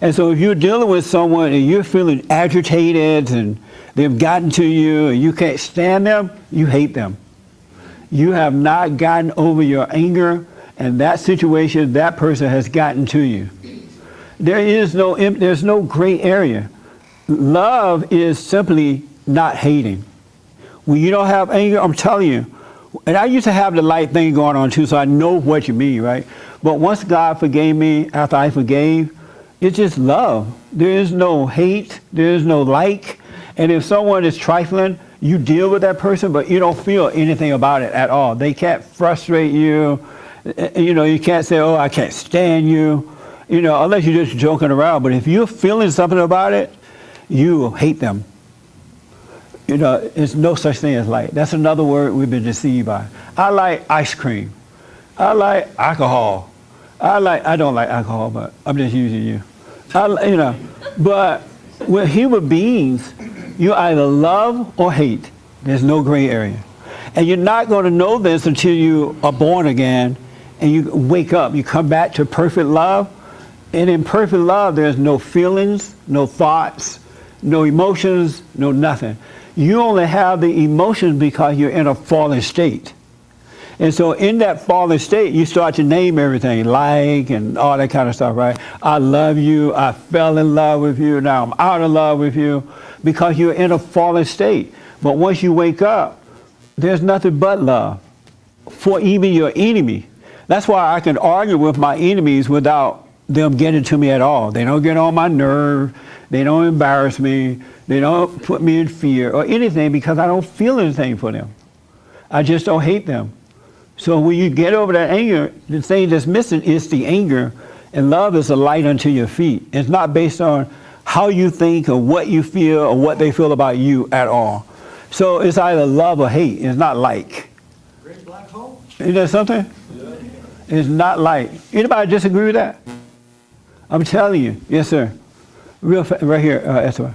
And so if you're dealing with someone and you're feeling agitated and they've gotten to you and you can't stand them, you hate them. You have not gotten over your anger, and that situation, that person has gotten to you. There's no gray area. Love is simply not hating. When you don't have anger, I'm telling you, and I used to have the light thing going on too, so I know what you mean, right? But once God forgave me, after I forgave, it's just love. There is no hate, there is no like. And if someone is trifling, you deal with that person, but you don't feel anything about it at all. They can't frustrate you. You know, you can't say, oh, I can't stand you. You know, unless you're just joking around. But if you're feeling something about it, you hate them. You know, there's no such thing as light. That's another word we've been deceived by. I like ice cream. I like alcohol. I don't like alcohol, but I'm just using you. You know, but with human beings, you either love or hate. There's no gray area. And you're not going to know this until you are born again and you wake up. You come back to perfect love. And in perfect love, there's no feelings, no thoughts, no emotions, no nothing. You only have the emotions because you're in a fallen state. And so in that fallen state, you start to name everything, like and all that kind of stuff, right? I love you. I fell in love with you. Now I'm out of love with you, because you're in a fallen state. But once you wake up, there's nothing but love for even your enemy. That's why I can argue with my enemies without them getting to me at all. They don't get on my nerve. They don't embarrass me. They don't put me in fear or anything, because I don't feel anything for them. I just don't hate them. So when you get over that anger, the thing that's missing is the anger. And love is a light unto your feet. It's not based on how you think or what you feel or what they feel about you at all. So it's either love or hate. It's not like. Great black hole? Isn't that something? Yeah. It's not like. Anybody disagree with that? I'm telling you. Yes, sir. Right here, Esra.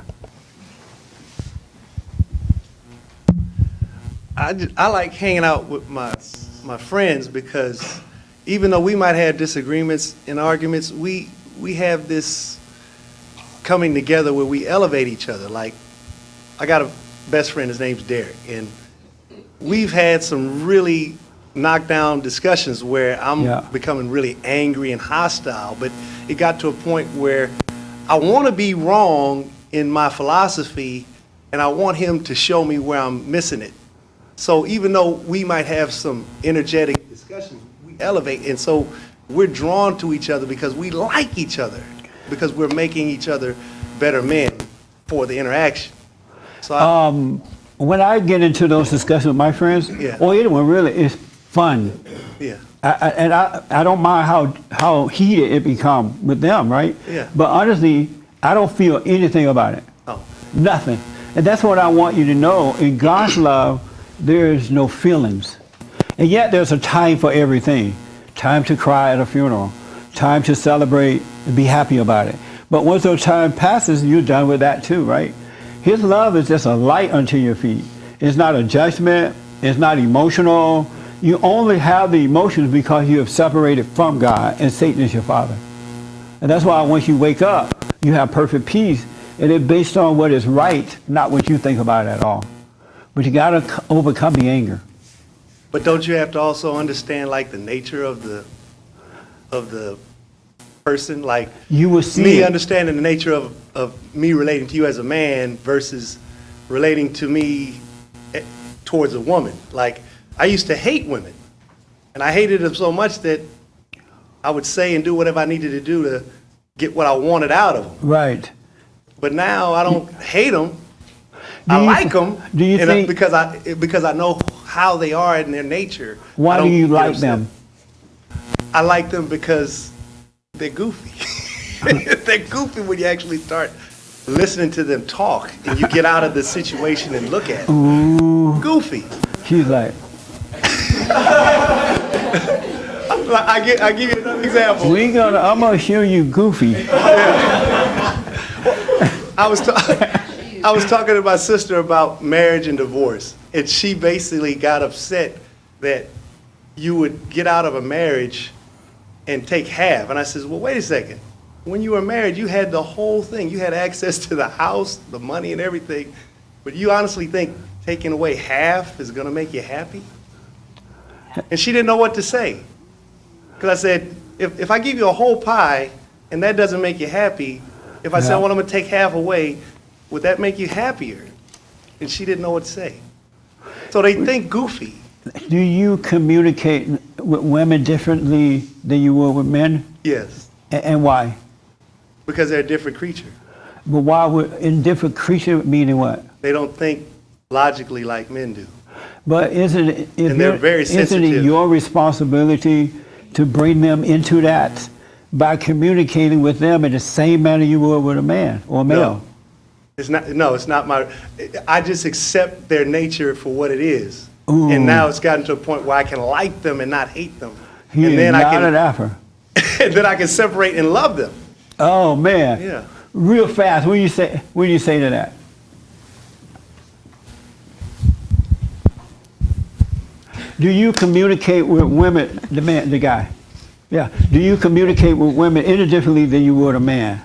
I like hanging out with my friends, because even though we might have disagreements and arguments, we have this coming together where we elevate each other. Like, I got a best friend, his name's Derek, and we've had some really knockdown discussions where I'm becoming really angry and hostile, but it got to a point where I want to be wrong in my philosophy, and I want him to show me where I'm missing it. So even though we might have some energetic discussions, we elevate, and so we're drawn to each other because we like each other, because we're making each other better men for the interaction. So when I get into those discussions with my friends, or anyone really, it's fun. Yeah. I don't mind how heated it become with them, right? Yeah. But honestly, I don't feel anything about it. Oh. Nothing. And that's what I want you to know. In God's love, there is no feelings. And yet there's a time for everything. Time to cry at a funeral. Time to celebrate and be happy about it. But once those time passes, you're done with that too, right? His love is just a light unto your feet. It's not a judgment. It's not emotional. You only have the emotions because you have separated from God, and Satan is your father. And that's why once you wake up, you have perfect peace. And it's based on what is right, not what you think about it at all. but you got to overcome the anger. But don't you have to also understand like the nature of the person? Like You will see me it. understanding the nature of me relating to you as a man versus relating to me towards a woman. Like I used to hate women, and I hated them so much that I would say and do whatever I needed to do to get what I wanted out of them. Right. But now I don't hate them. Do I you- like them do you think- because I know how they are in their nature. Why I do don't you get like upset. them? I like them because they're goofy. They're goofy when you actually start listening to them talk and you get out of the situation and look at it. Ooh. Goofy. She's like, I give you another example. I'm gonna show you Goofy. I was talking to my sister about marriage and divorce, and she basically got upset that you would get out of a marriage and take half. And I says, well, wait a second. When you were married, you had the whole thing. You had access to the house, the money, and everything. But you honestly think taking away half is going to make you happy? And she didn't know what to say. Because I said, if I give you a whole pie and that doesn't make you happy, if I said, well, I'm going to take half away, would that make you happier? And she didn't know what to say. So they think goofy. Do you communicate with women differently than you would with men? Yes, And why? because they're a different creature. But why would in different creature meaning what? They don't think logically like men do. But isn't it, And they're very isn't it sensitive. your responsibility to bring them into that by communicating with them in the same manner you would with a man or a male? It's not my, I just accept their nature for what it is. Ooh. And now it's gotten to a point where I can like them and not hate them. You and then got it after. and then I can separate and love them. Oh man. Yeah. Real fast. What do you say to that? Do you communicate with women, the guy? Yeah. Do you communicate with women any differently than you would a man?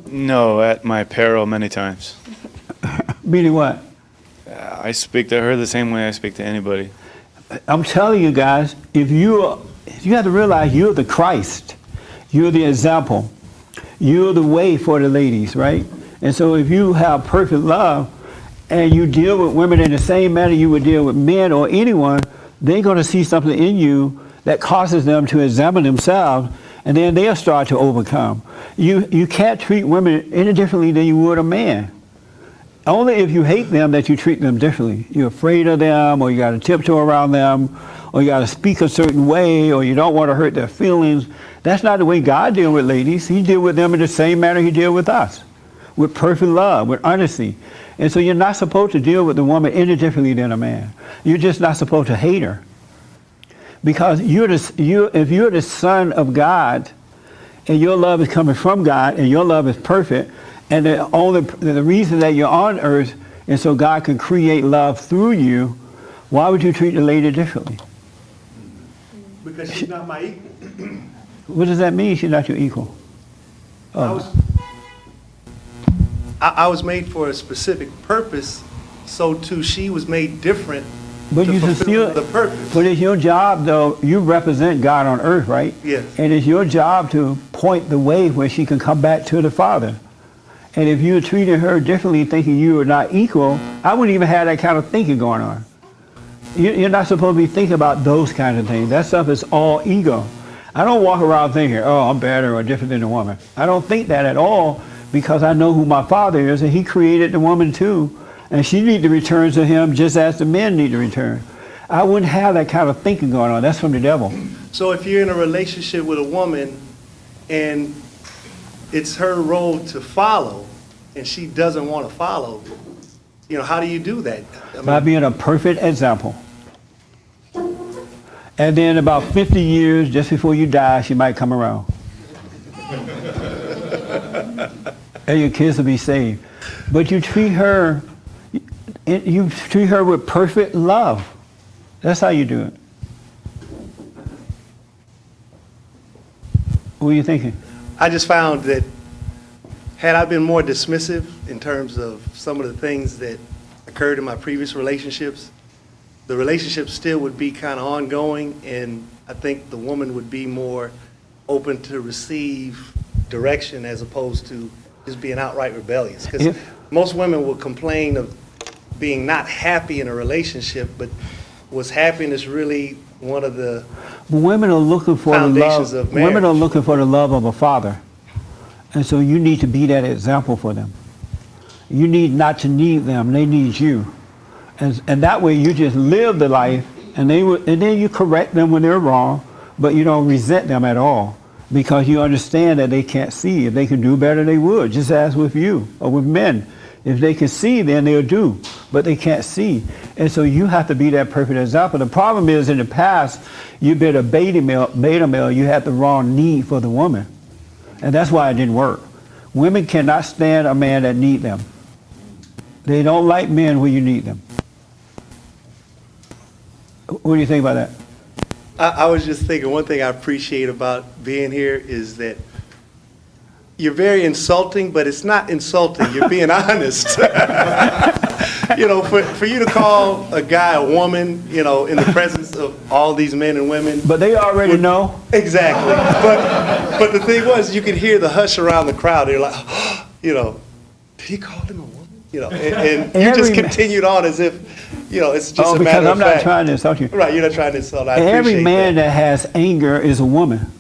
No, at my peril many times. Meaning what? I speak to her the same way I speak to anybody. I'm telling you guys, if you have to realize you're the Christ. You're the example. You're the way for the ladies, right? And so if you have perfect love and you deal with women in the same manner you would deal with men or anyone, they're going to see something in you that causes them to examine themselves, and then they'll start to overcome. You can't treat women any differently than you would a man. Only if you hate them that you treat them differently. You're afraid of them, or you got to tiptoe around them, or you got to speak a certain way, or you don't want to hurt their feelings. That's not the way God deals with ladies. He deals with them in the same manner he deals with us, with perfect love, with honesty. And so you're not supposed to deal with the woman any differently than a man. You're just not supposed to hate her. Because if you're the son of God, and your love is coming from God, and your love is perfect, and the reason that you're on earth is so God can create love through you, why would you treat the lady differently? Because she's not my equal. What does that mean, she's not your equal? I was made for a specific purpose, so too she was made different But to you fulfill still, the purpose. but it's your job, though. You represent God on earth, right? Yes. And it's your job to point the way where she can come back to the Father. And if you're treating her differently, thinking you are not equal, I wouldn't even have that kind of thinking going on. You're not supposed to be thinking about those kinds of things. That stuff is all ego. I don't walk around thinking, oh, I'm better or different than a woman. I don't think that at all, because I know who my Father is, and he created the woman too. And she needs to return to him just as the men need to return. I wouldn't have that kind of thinking going on. That's from the devil. So if you're in a relationship with a woman and it's her role to follow and she doesn't want to follow, how do you do that? By being a perfect example. And then about 50 years, just before you die, she might come around. And your kids will be saved. But you treat her with perfect love. That's how you do it. What are you thinking? I just found that had I been more dismissive in terms of some of the things that I occurred in my previous relationships, the relationship still would be kind of ongoing, and I think the woman would be more open to receive direction as opposed to just being outright rebellious. Because most women will complain of being not happy in a relationship, but was happiness really one of the Women are looking for the foundations love. of marriage? Women are looking for the love of a father, and so you need to be that example for them. You need not to need them; they need you, and that way you just live the life, and then you correct them when they're wrong, but you don't resent them at all because you understand that they can't see. If they could do better, they would. Just as with you or with men. If they can see, then they'll do, but they can't see. And so you have to be that perfect example. The problem is in the past, you've been a beta male, you had the wrong need for the woman. And that's why it didn't work. Women cannot stand a man that need them. They don't like men when you need them. What do you think about that? I was just thinking, one thing I appreciate about being here is that you're very insulting, but it's not insulting. You're being honest. You know, for you to call a guy a woman, you know, in the presence of all these men and women. But they already know. Exactly. But the thing was, you could hear the hush around the crowd. They're like, oh, you know, did he call him a woman? You know, and you just continued on as if, you know, it's just a matter of fact. because I'm not trying to insult you. Right, you're not trying to insult. I Every appreciate man that has anger is a woman.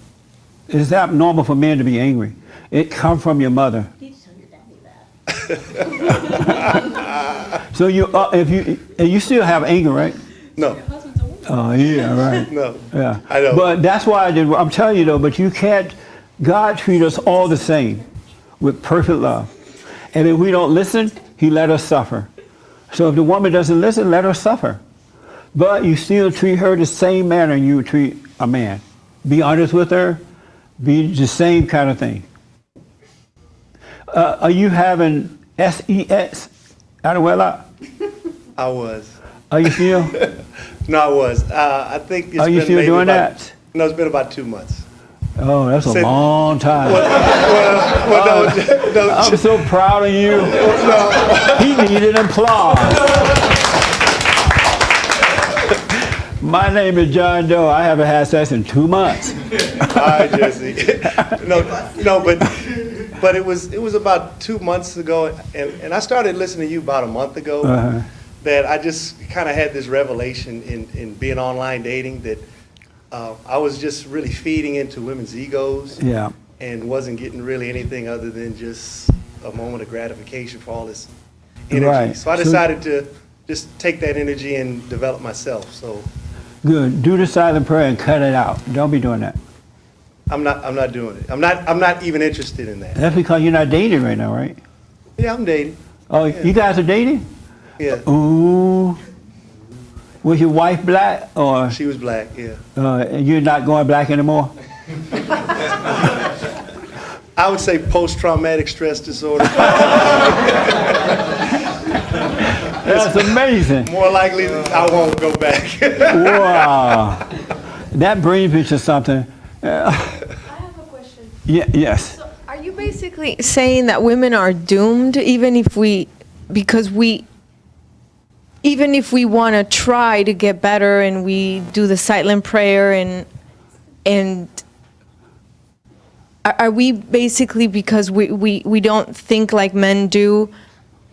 It's not normal for men to be angry. It comes from your mother. So you still have anger, right? No. Oh yeah, right. No. Yeah. I know. But that's why I'm telling you though. But you can't. God treats us all the same, with perfect love. And if we don't listen, He let us suffer. So if the woman doesn't listen, let her suffer. But you still treat her the same manner you would treat a man. Be honest with her. Be the same kind of thing. Are you having sex out of wedlock? I was. Are you still? No, I was. I think it's Are you been still maybe doing about, that? No, it's been about 2 months. Oh, that's a long time. No, I'm so proud of you. He needed applause. My name is John Doe. I haven't had sex in 2 months. Hi, Jesse. No, but it was about 2 months ago, and I started listening to you about a month ago. That I just kind of had this revelation in being online dating that I was just really feeding into women's egos. Yeah. And wasn't getting really anything other than just a moment of gratification for all this energy. Right. So I decided to just take that energy and develop myself. So good. Do the silent prayer and cut it out. Don't be doing that. I'm not doing it. I'm not even interested in that. That's because you're not dating right now, right? Yeah, I'm dating. Oh, Yeah. you guys are dating? Yeah. Ooh. Was your wife black or? She was black, yeah. And you're not going black anymore? I would say post-traumatic stress disorder. That's amazing. More likely I won't go back. Wow. That brings me to something. I have a question. Yes. So are you basically saying that women are doomed even if we want to try to get better and we do the silent prayer and are we basically, because we don't think like men do,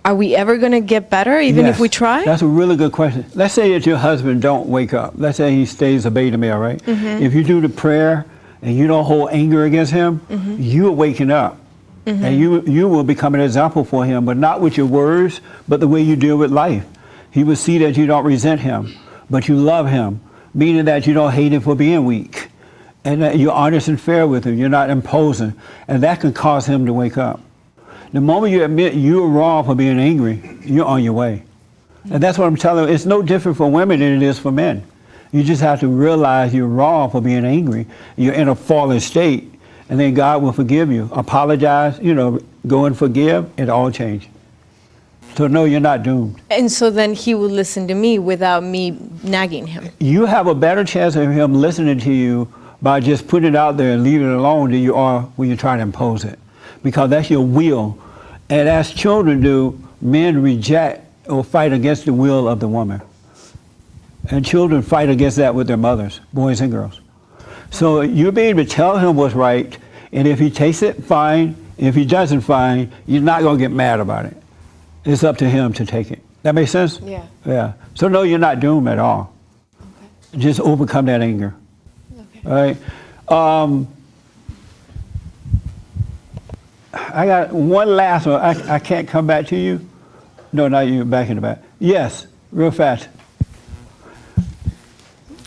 are we ever going to get better even if we try? That's a really good question. Let's say that your husband don't wake up. Let's say he stays a beta male, right? Mhm. If you do the prayer and you don't hold anger against him, you're waking up. And you will become an example for him, but not with your words, but the way you deal with life. He will see that you don't resent him, but you love him, meaning that you don't hate him for being weak. And that you're honest and fair with him. You're not imposing. And that can cause him to wake up. The moment you admit you're wrong for being angry, you're on your way. And that's what I'm telling you. It's no different for women than it is for men. You just have to realize you're wrong for being angry. You're in a fallen state. And then God will forgive you. Apologize, go and forgive, it all change. So no, you're not doomed. And so then he will listen to me without me nagging him. You have a better chance of him listening to you by just putting it out there and leaving it alone than you are when you try to impose it. Because that's your will. And as children do, men reject or fight against the will of the woman. And children fight against that with their mothers, boys and girls. So you'll be able to tell him what's right, and if he takes it, fine. If he doesn't, fine. You're not going to get mad about it. It's up to him to take it. That makes sense? Yeah. Yeah. So no, you're not doomed at all. Okay. Just overcome that anger. Okay. All right. I got one last one. I can't come back to you. No, not you. Back in the back. Yes, real fast.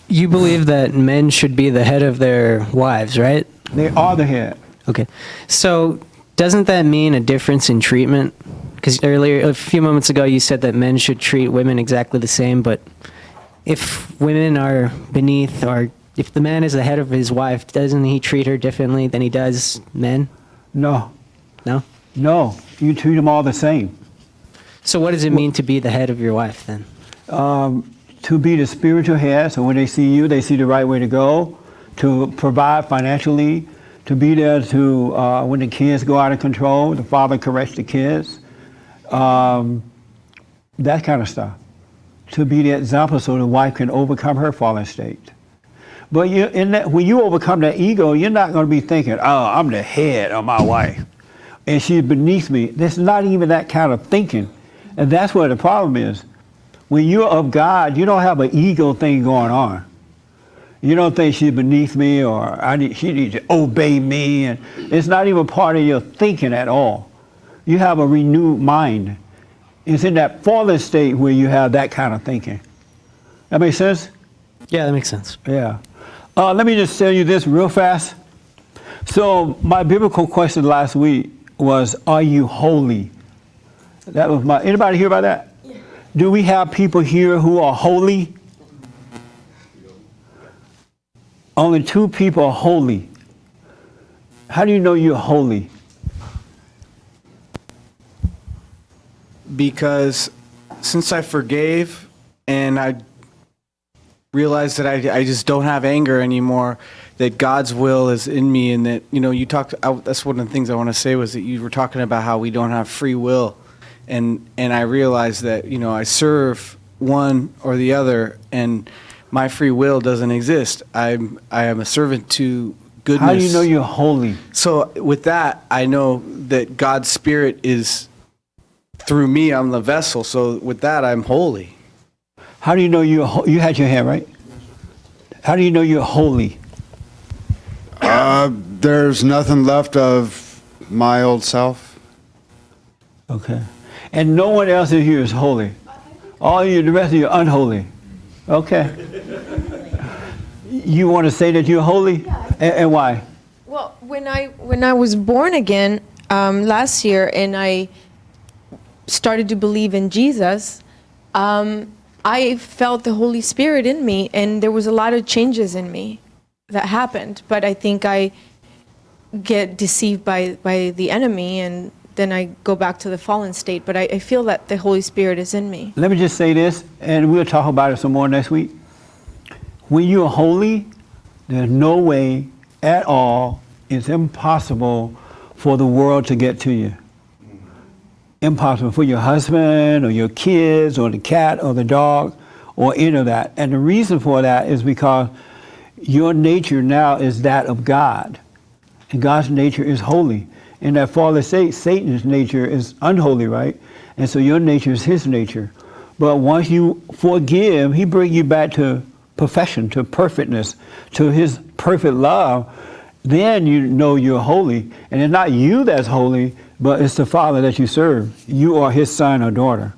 You believe that men should be the head of their wives, right? They are the head. Okay. So doesn't that mean a difference in treatment? Because earlier, a few moments ago, you said that men should treat women exactly the same, but if women are beneath, or if the man is the head of his wife, doesn't he treat her differently than he does men? No. No? No. You treat them all the same. So what does it mean to be the head of your wife then? To be the spiritual head, so when they see you, they see the right way to go, to provide financially, to be there to, when the kids go out of control, the father corrects the kids, that kind of stuff. To be the example so the wife can overcome her fallen state. But when you overcome that ego, you're not going to be thinking, oh, I'm the head of my wife, and she's beneath me. There's not even that kind of thinking. And that's where the problem is. When you're of God, you don't have an ego thing going on. You don't think she's beneath me or she needs to obey me. And it's not even part of your thinking at all. You have a renewed mind. It's in that fallen state where you have that kind of thinking. That makes sense? Yeah, that makes sense. Yeah. Let me just tell you this real fast. So my biblical question last week was, are you holy? That was anybody hear about that? Yeah. Do we have people here who are holy? Only 2 people are holy. How do you know you're holy? Because since I forgave and I realized that I just don't have anger anymore, that God's will is in me, and that, you talked, that's one of the things I want to say was that you were talking about how we don't have free will. And I realized that, I serve one or the other, and my free will doesn't exist. I am a servant to goodness. How do you know you're holy? So with that, I know that God's Spirit is through me. I'm the vessel. So with that, I'm holy. How do you know you had your hand, right? How do you know you're holy? There's nothing left of my old self. Okay. And no one else in here is holy. All you, the rest of you are unholy. Okay. You want to say that you're holy? Yeah, and why? Well, when I was born again last year and I started to believe in Jesus, I felt the Holy Spirit in me, and there was a lot of changes in me that happened. But I think I get deceived by the enemy, and then I go back to the fallen state. But I feel that the Holy Spirit is in me. Let me just say this, and we'll talk about it some more next week. When you're holy, there's no way at all, it's impossible for the world to get to you. Impossible for your husband or your kids or the cat or the dog or any of that. And the reason for that is because your nature now is that of God. And God's nature is holy. In that fallen state, Satan's nature is unholy, right? And so your nature is his nature. But once you forgive, he brings you back to perfection, to perfectness, to his perfect love. Then you know you're holy. And it's not you that's holy, but it's the Father that you serve. You are his son or daughter.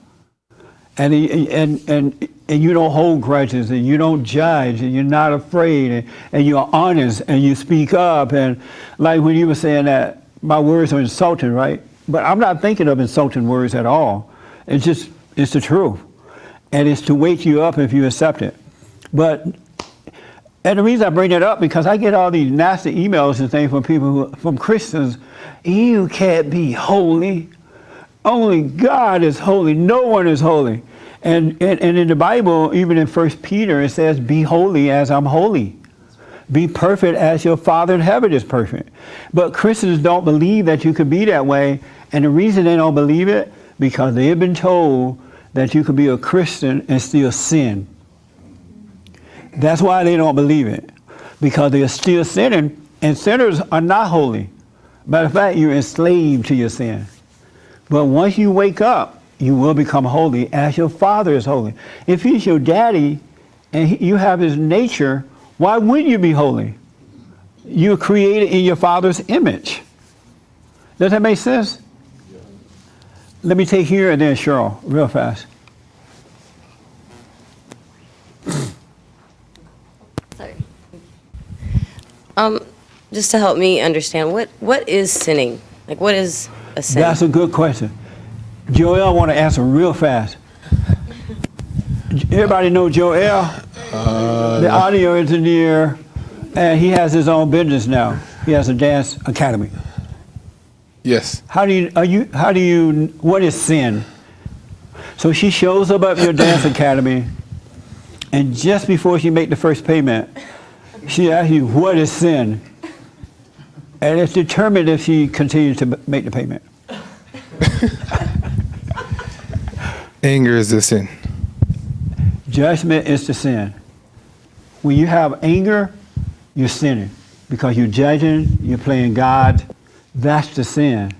And you don't hold grudges, and you don't judge, and you're not afraid, and you're honest, and you speak up. And like when you were saying that, my words are insulting, right? But I'm not thinking of insulting words at all. It's the truth. And it's to wake you up if you accept it. And the reason I bring that up, because I get all these nasty emails and things from people, from Christians. You can't be holy. Only God is holy. No one is holy. And in the Bible, even in 1 Peter, it says, be holy as I'm holy. Be perfect as your Father in heaven is perfect. But Christians don't believe that you can be that way. And the reason they don't believe it, because they have been told that you could be a Christian and still sin. That's why they don't believe it, because they are still sinning, and sinners are not holy. Matter of fact, you're enslaved to your sin. But once you wake up, you will become holy as your Father is holy. If he's your daddy and you have his nature, why wouldn't you be holy? You're created in your Father's image. Does that make sense? Let me take here and then Cheryl, real fast. Sorry. Just to help me understand, what is sinning? Like, what is a sin? That's a good question. Joel, I want to answer real fast. Everybody know Joel? The audio engineer, and he has his own business now. He has a dance academy. Yes. What is sin? So she shows up at your dance academy, and just before she make the first payment, she asks you, what is sin? And it's determined if she continues to make the payment. Anger is the sin. Judgment is the sin. When you have anger, you're sinning because you're judging, you're playing God. That's the sin.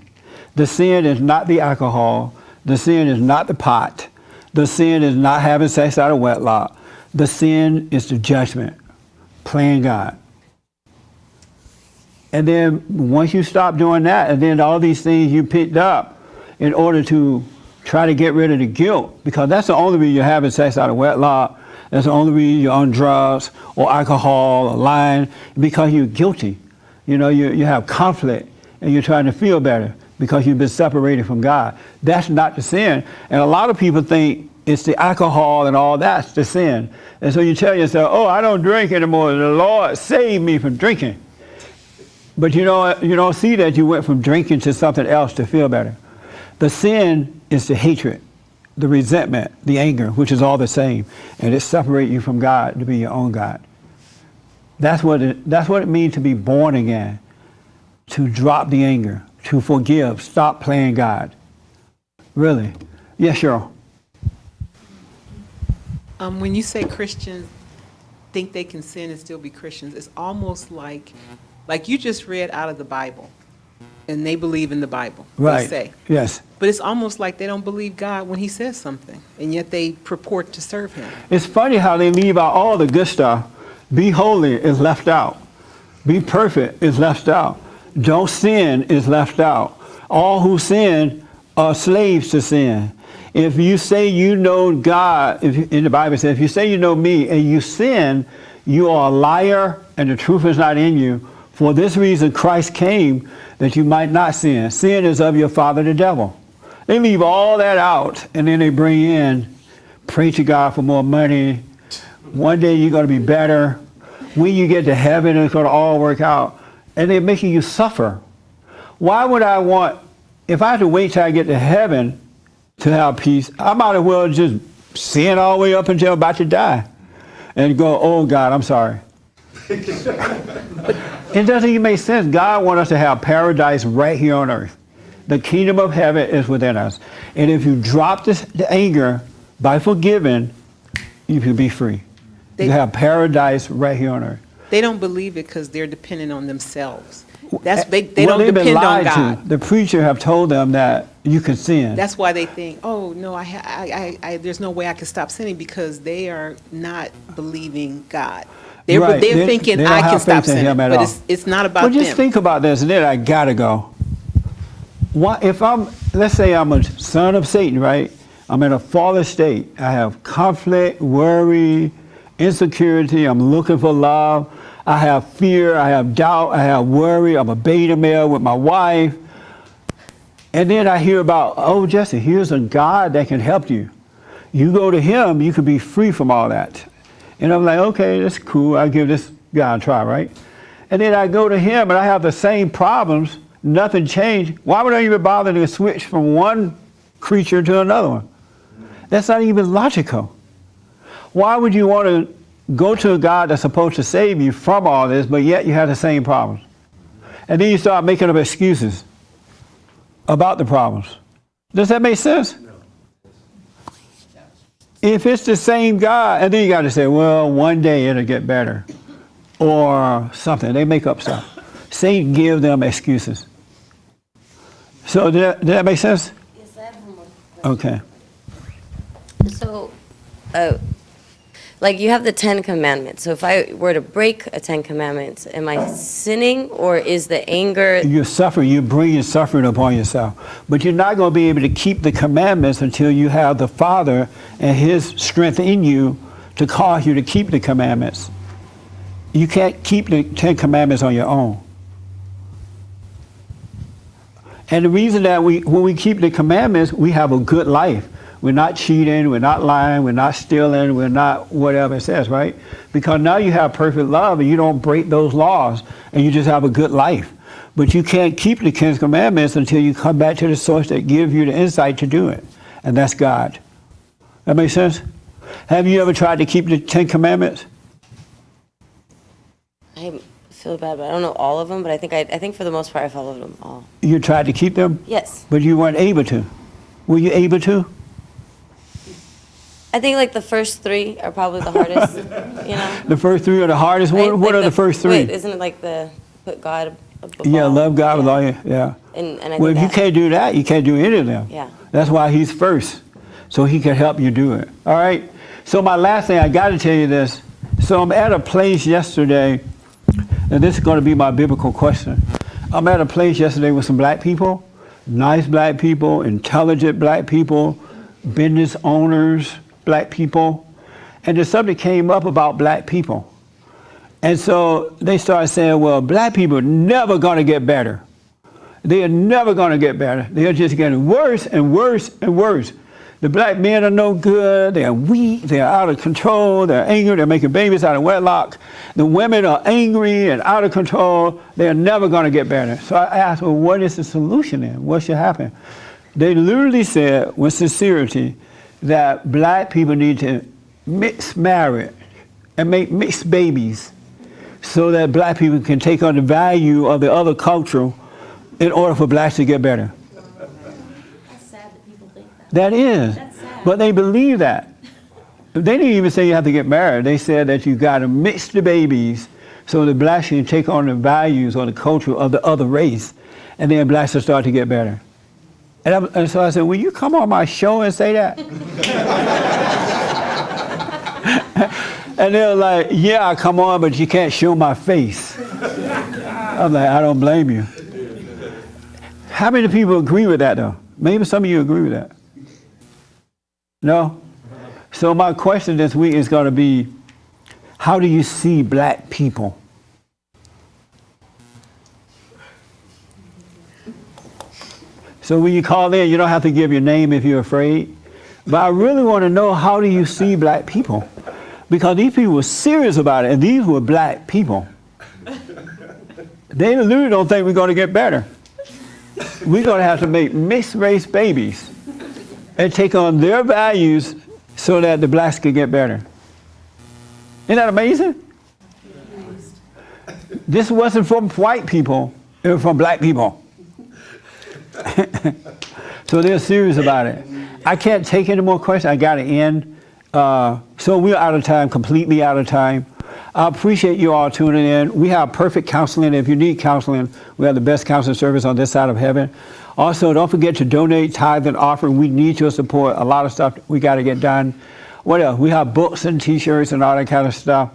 The sin is not the alcohol. The sin is not the pot. The sin is not having sex out of wedlock. The sin is the judgment, playing God. And then once you stop doing that, and then all these things you picked up in order to try to get rid of the guilt, because that's the only reason you're having sex out of wedlock. That's the only reason you're on drugs or alcohol or lying, because you're guilty. You know, you have conflict and you're trying to feel better because you've been separated from God. That's not the sin. And a lot of people think it's the alcohol and all that's the sin. And so you tell yourself, oh, I don't drink anymore. The Lord saved me from drinking. But you don't see that you went from drinking to something else to feel better. The sin is the hatred, the resentment, the anger, which is all the same. And it separates you from God to be your own God. That's what it means to be born again, to drop the anger, to forgive, stop playing God. Really. Yes, Cheryl. When you say Christians think they can sin and still be Christians, it's almost like you just read out of the Bible, and they believe in the Bible. Right. They say. Yes. But it's almost like they don't believe God when he says something, and yet they purport to serve him. It's funny how they leave out all the good stuff. Be holy is left out. Be perfect is left out. Don't sin is left out. All who sin are slaves to sin. If you say you know God, in the Bible says, if you say you know me and you sin, you are a liar and the truth is not in you. For this reason Christ came, that you might not sin. Sin is of your father the devil. They leave all that out, and then they bring in, pray to God for more money. One day you're going to be better. When you get to heaven, it's going to all work out. And they're making you suffer. Why would I want, if I had to wait till I get to heaven to have peace, I might as well just sin all the way up until I'm about to die and go, oh God, I'm sorry. It doesn't even make sense. God wants us to have paradise right here on earth. The kingdom of heaven is within us. And if you drop the anger by forgiving, you can be free. You have paradise right here on earth. They don't believe it because they're dependent on themselves. They Well, don't they've been depend on lied God. to. The preacher have told them that you can sin. That's why they think, oh no, there's no way I can stop sinning, because they are not believing God. They're Right. thinking they don't I can have stop faith in sinning, him at but all. it's not about Well, just them. think about this, and then I gotta go. If let's say I'm a son of Satan, right? I'm in a fallen state. I have conflict, worry, insecurity. I'm looking for love. I have fear. I have doubt. I have worry. I'm a beta male with my wife. And then I hear about, oh, Jesse, here's a God that can help you. You go to him, you can be free from all that. And I'm like, okay, that's cool. I'll give this guy a try, right? And then I go to him and I have the same problems. Nothing changed. Why would I even bother to switch from one creature to another one? That's not even logical. Why would you want to go to a God that's supposed to save you from all this, but yet you have the same problems? And then you start making up excuses about the problems. Does that make sense? if it's the same God, and then you got to say, well, one day it'll get better, or something. They make up stuff. Satan give them excuses. So did that make sense? Yes, I have one more. Okay. So, like you have the 10 Commandments. So if I were to break a 10 Commandments, am I sinning, or is the anger? You're suffering. You're bringing suffering upon yourself. But you're not going to be able to keep the commandments until you have the Father and His strength in you to cause you to keep the commandments. You can't keep the 10 Commandments on your own. And the reason that when we keep the commandments, we have a good life. We're not cheating, we're not lying, we're not stealing, we're not whatever it says, right? Because now you have perfect love and you don't break those laws and you just have a good life. But you can't keep the 10 Commandments until you come back to the source that gives you the insight to do it. And that's God. That makes sense? Have you ever tried to keep the 10 Commandments? I feel bad, but I don't know all of them, but I think for the most part I followed them all. You tried to keep them? Yes. But you weren't able to. Were you able to? I think like the first 3 are probably the hardest, you know? The first 3 are the hardest? What Like are the first 3? Wait, isn't it like the put God above Yeah, all? love God with all your, yeah. And I Well, if think you can't do that, you can't do any of them. Yeah. That's why He's first, so He can help you do it. All right? So my last thing, I got to tell you this. So I'm at a place yesterday, and this is going to be my biblical question. I'm at a place yesterday with some black people, nice black people, intelligent black people, business owners, black people, and the subject came up about black people. And so they started saying, well, black people are never going to get better. They are never going to get better. They are just getting worse and worse and worse. The black men are no good. They are weak. They are out of control. They're angry. They're making babies out of wedlock. The women are angry and out of control. They are never going to get better. So I asked, well, what is the solution then? What should happen? They literally said, with sincerity, that black people need to mix marriage and make mixed babies so that black people can take on the value of the other culture in order for blacks to get better. That's sad that people think that. That is. That's sad. But they believe that. They didn't even say you have to get married. They said that you got to mix the babies so the blacks can take on the values or the culture of the other race, and then blacks will start to get better. And so I said, will you come on my show and say that? And they were like, yeah, I come on, but you can't show my face. I'm like, I don't blame you. How many people agree with that, though? Maybe some of you agree with that. No? So my question this week is going to be, how do you see black people? So when you call in, you don't have to give your name if you're afraid. But I really want to know, how do you see black people? Because these people were serious about it, and these were black people. They literally don't think we're going to get better. We're going to have to make mixed race babies and take on their values so that the blacks can get better. Isn't that amazing? This wasn't from white people, it was from black people. So they're serious about it. I can't take any more questions. I got to end. So we're out of time, completely out of time. I appreciate you all tuning in. We have perfect counseling. If you need counseling, we have the best counseling service on this side of heaven. Also, don't forget to donate, tithe, and offering. We need your support. A lot of stuff we got to get done. What else? We have books and T-shirts and all that kind of stuff.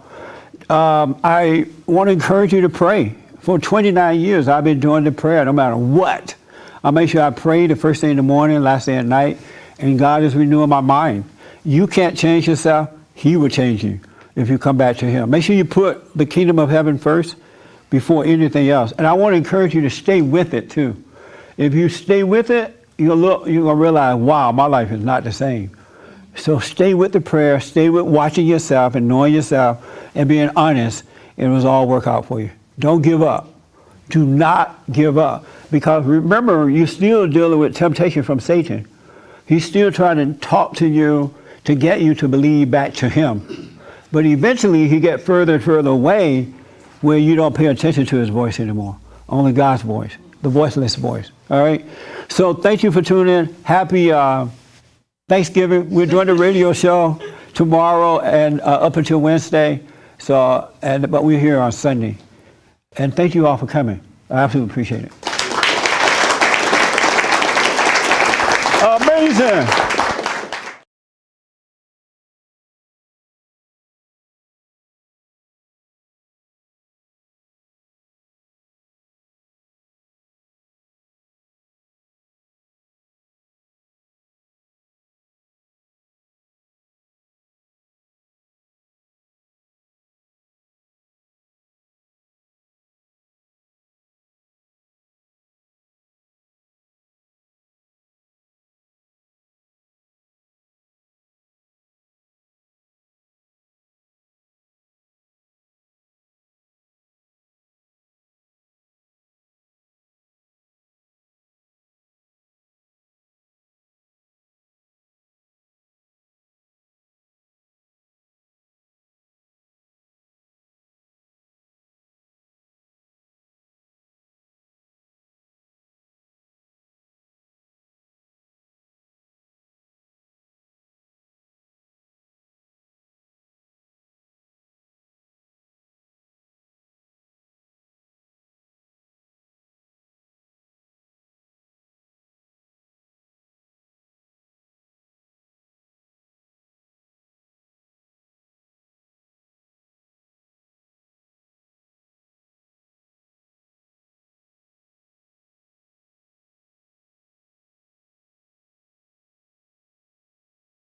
I want to encourage you to pray. For 29 years, I've been doing the prayer no matter what. I make sure I pray the first thing in the morning, last thing at night, and God is renewing my mind. You can't change yourself. He will change you if you come back to Him. Make sure you put the kingdom of heaven first before anything else. And I want to encourage you to stay with it too. If you stay with it, you're going to realize, wow, my life is not the same. So stay with the prayer, stay with watching yourself and knowing yourself and being honest, and it will all work out for you. Don't give up. Do not give up. Because remember, you're still dealing with temptation from Satan. He's still trying to talk to you to get you to believe back to him. But eventually he gets further and further away where you don't pay attention to his voice anymore. Only God's voice, the voiceless voice. All right? So thank you for tuning in. Happy Thanksgiving. We're doing the radio show tomorrow and up until Wednesday. So, but we're here on Sunday. And thank you all for coming. I absolutely appreciate it. Amazing.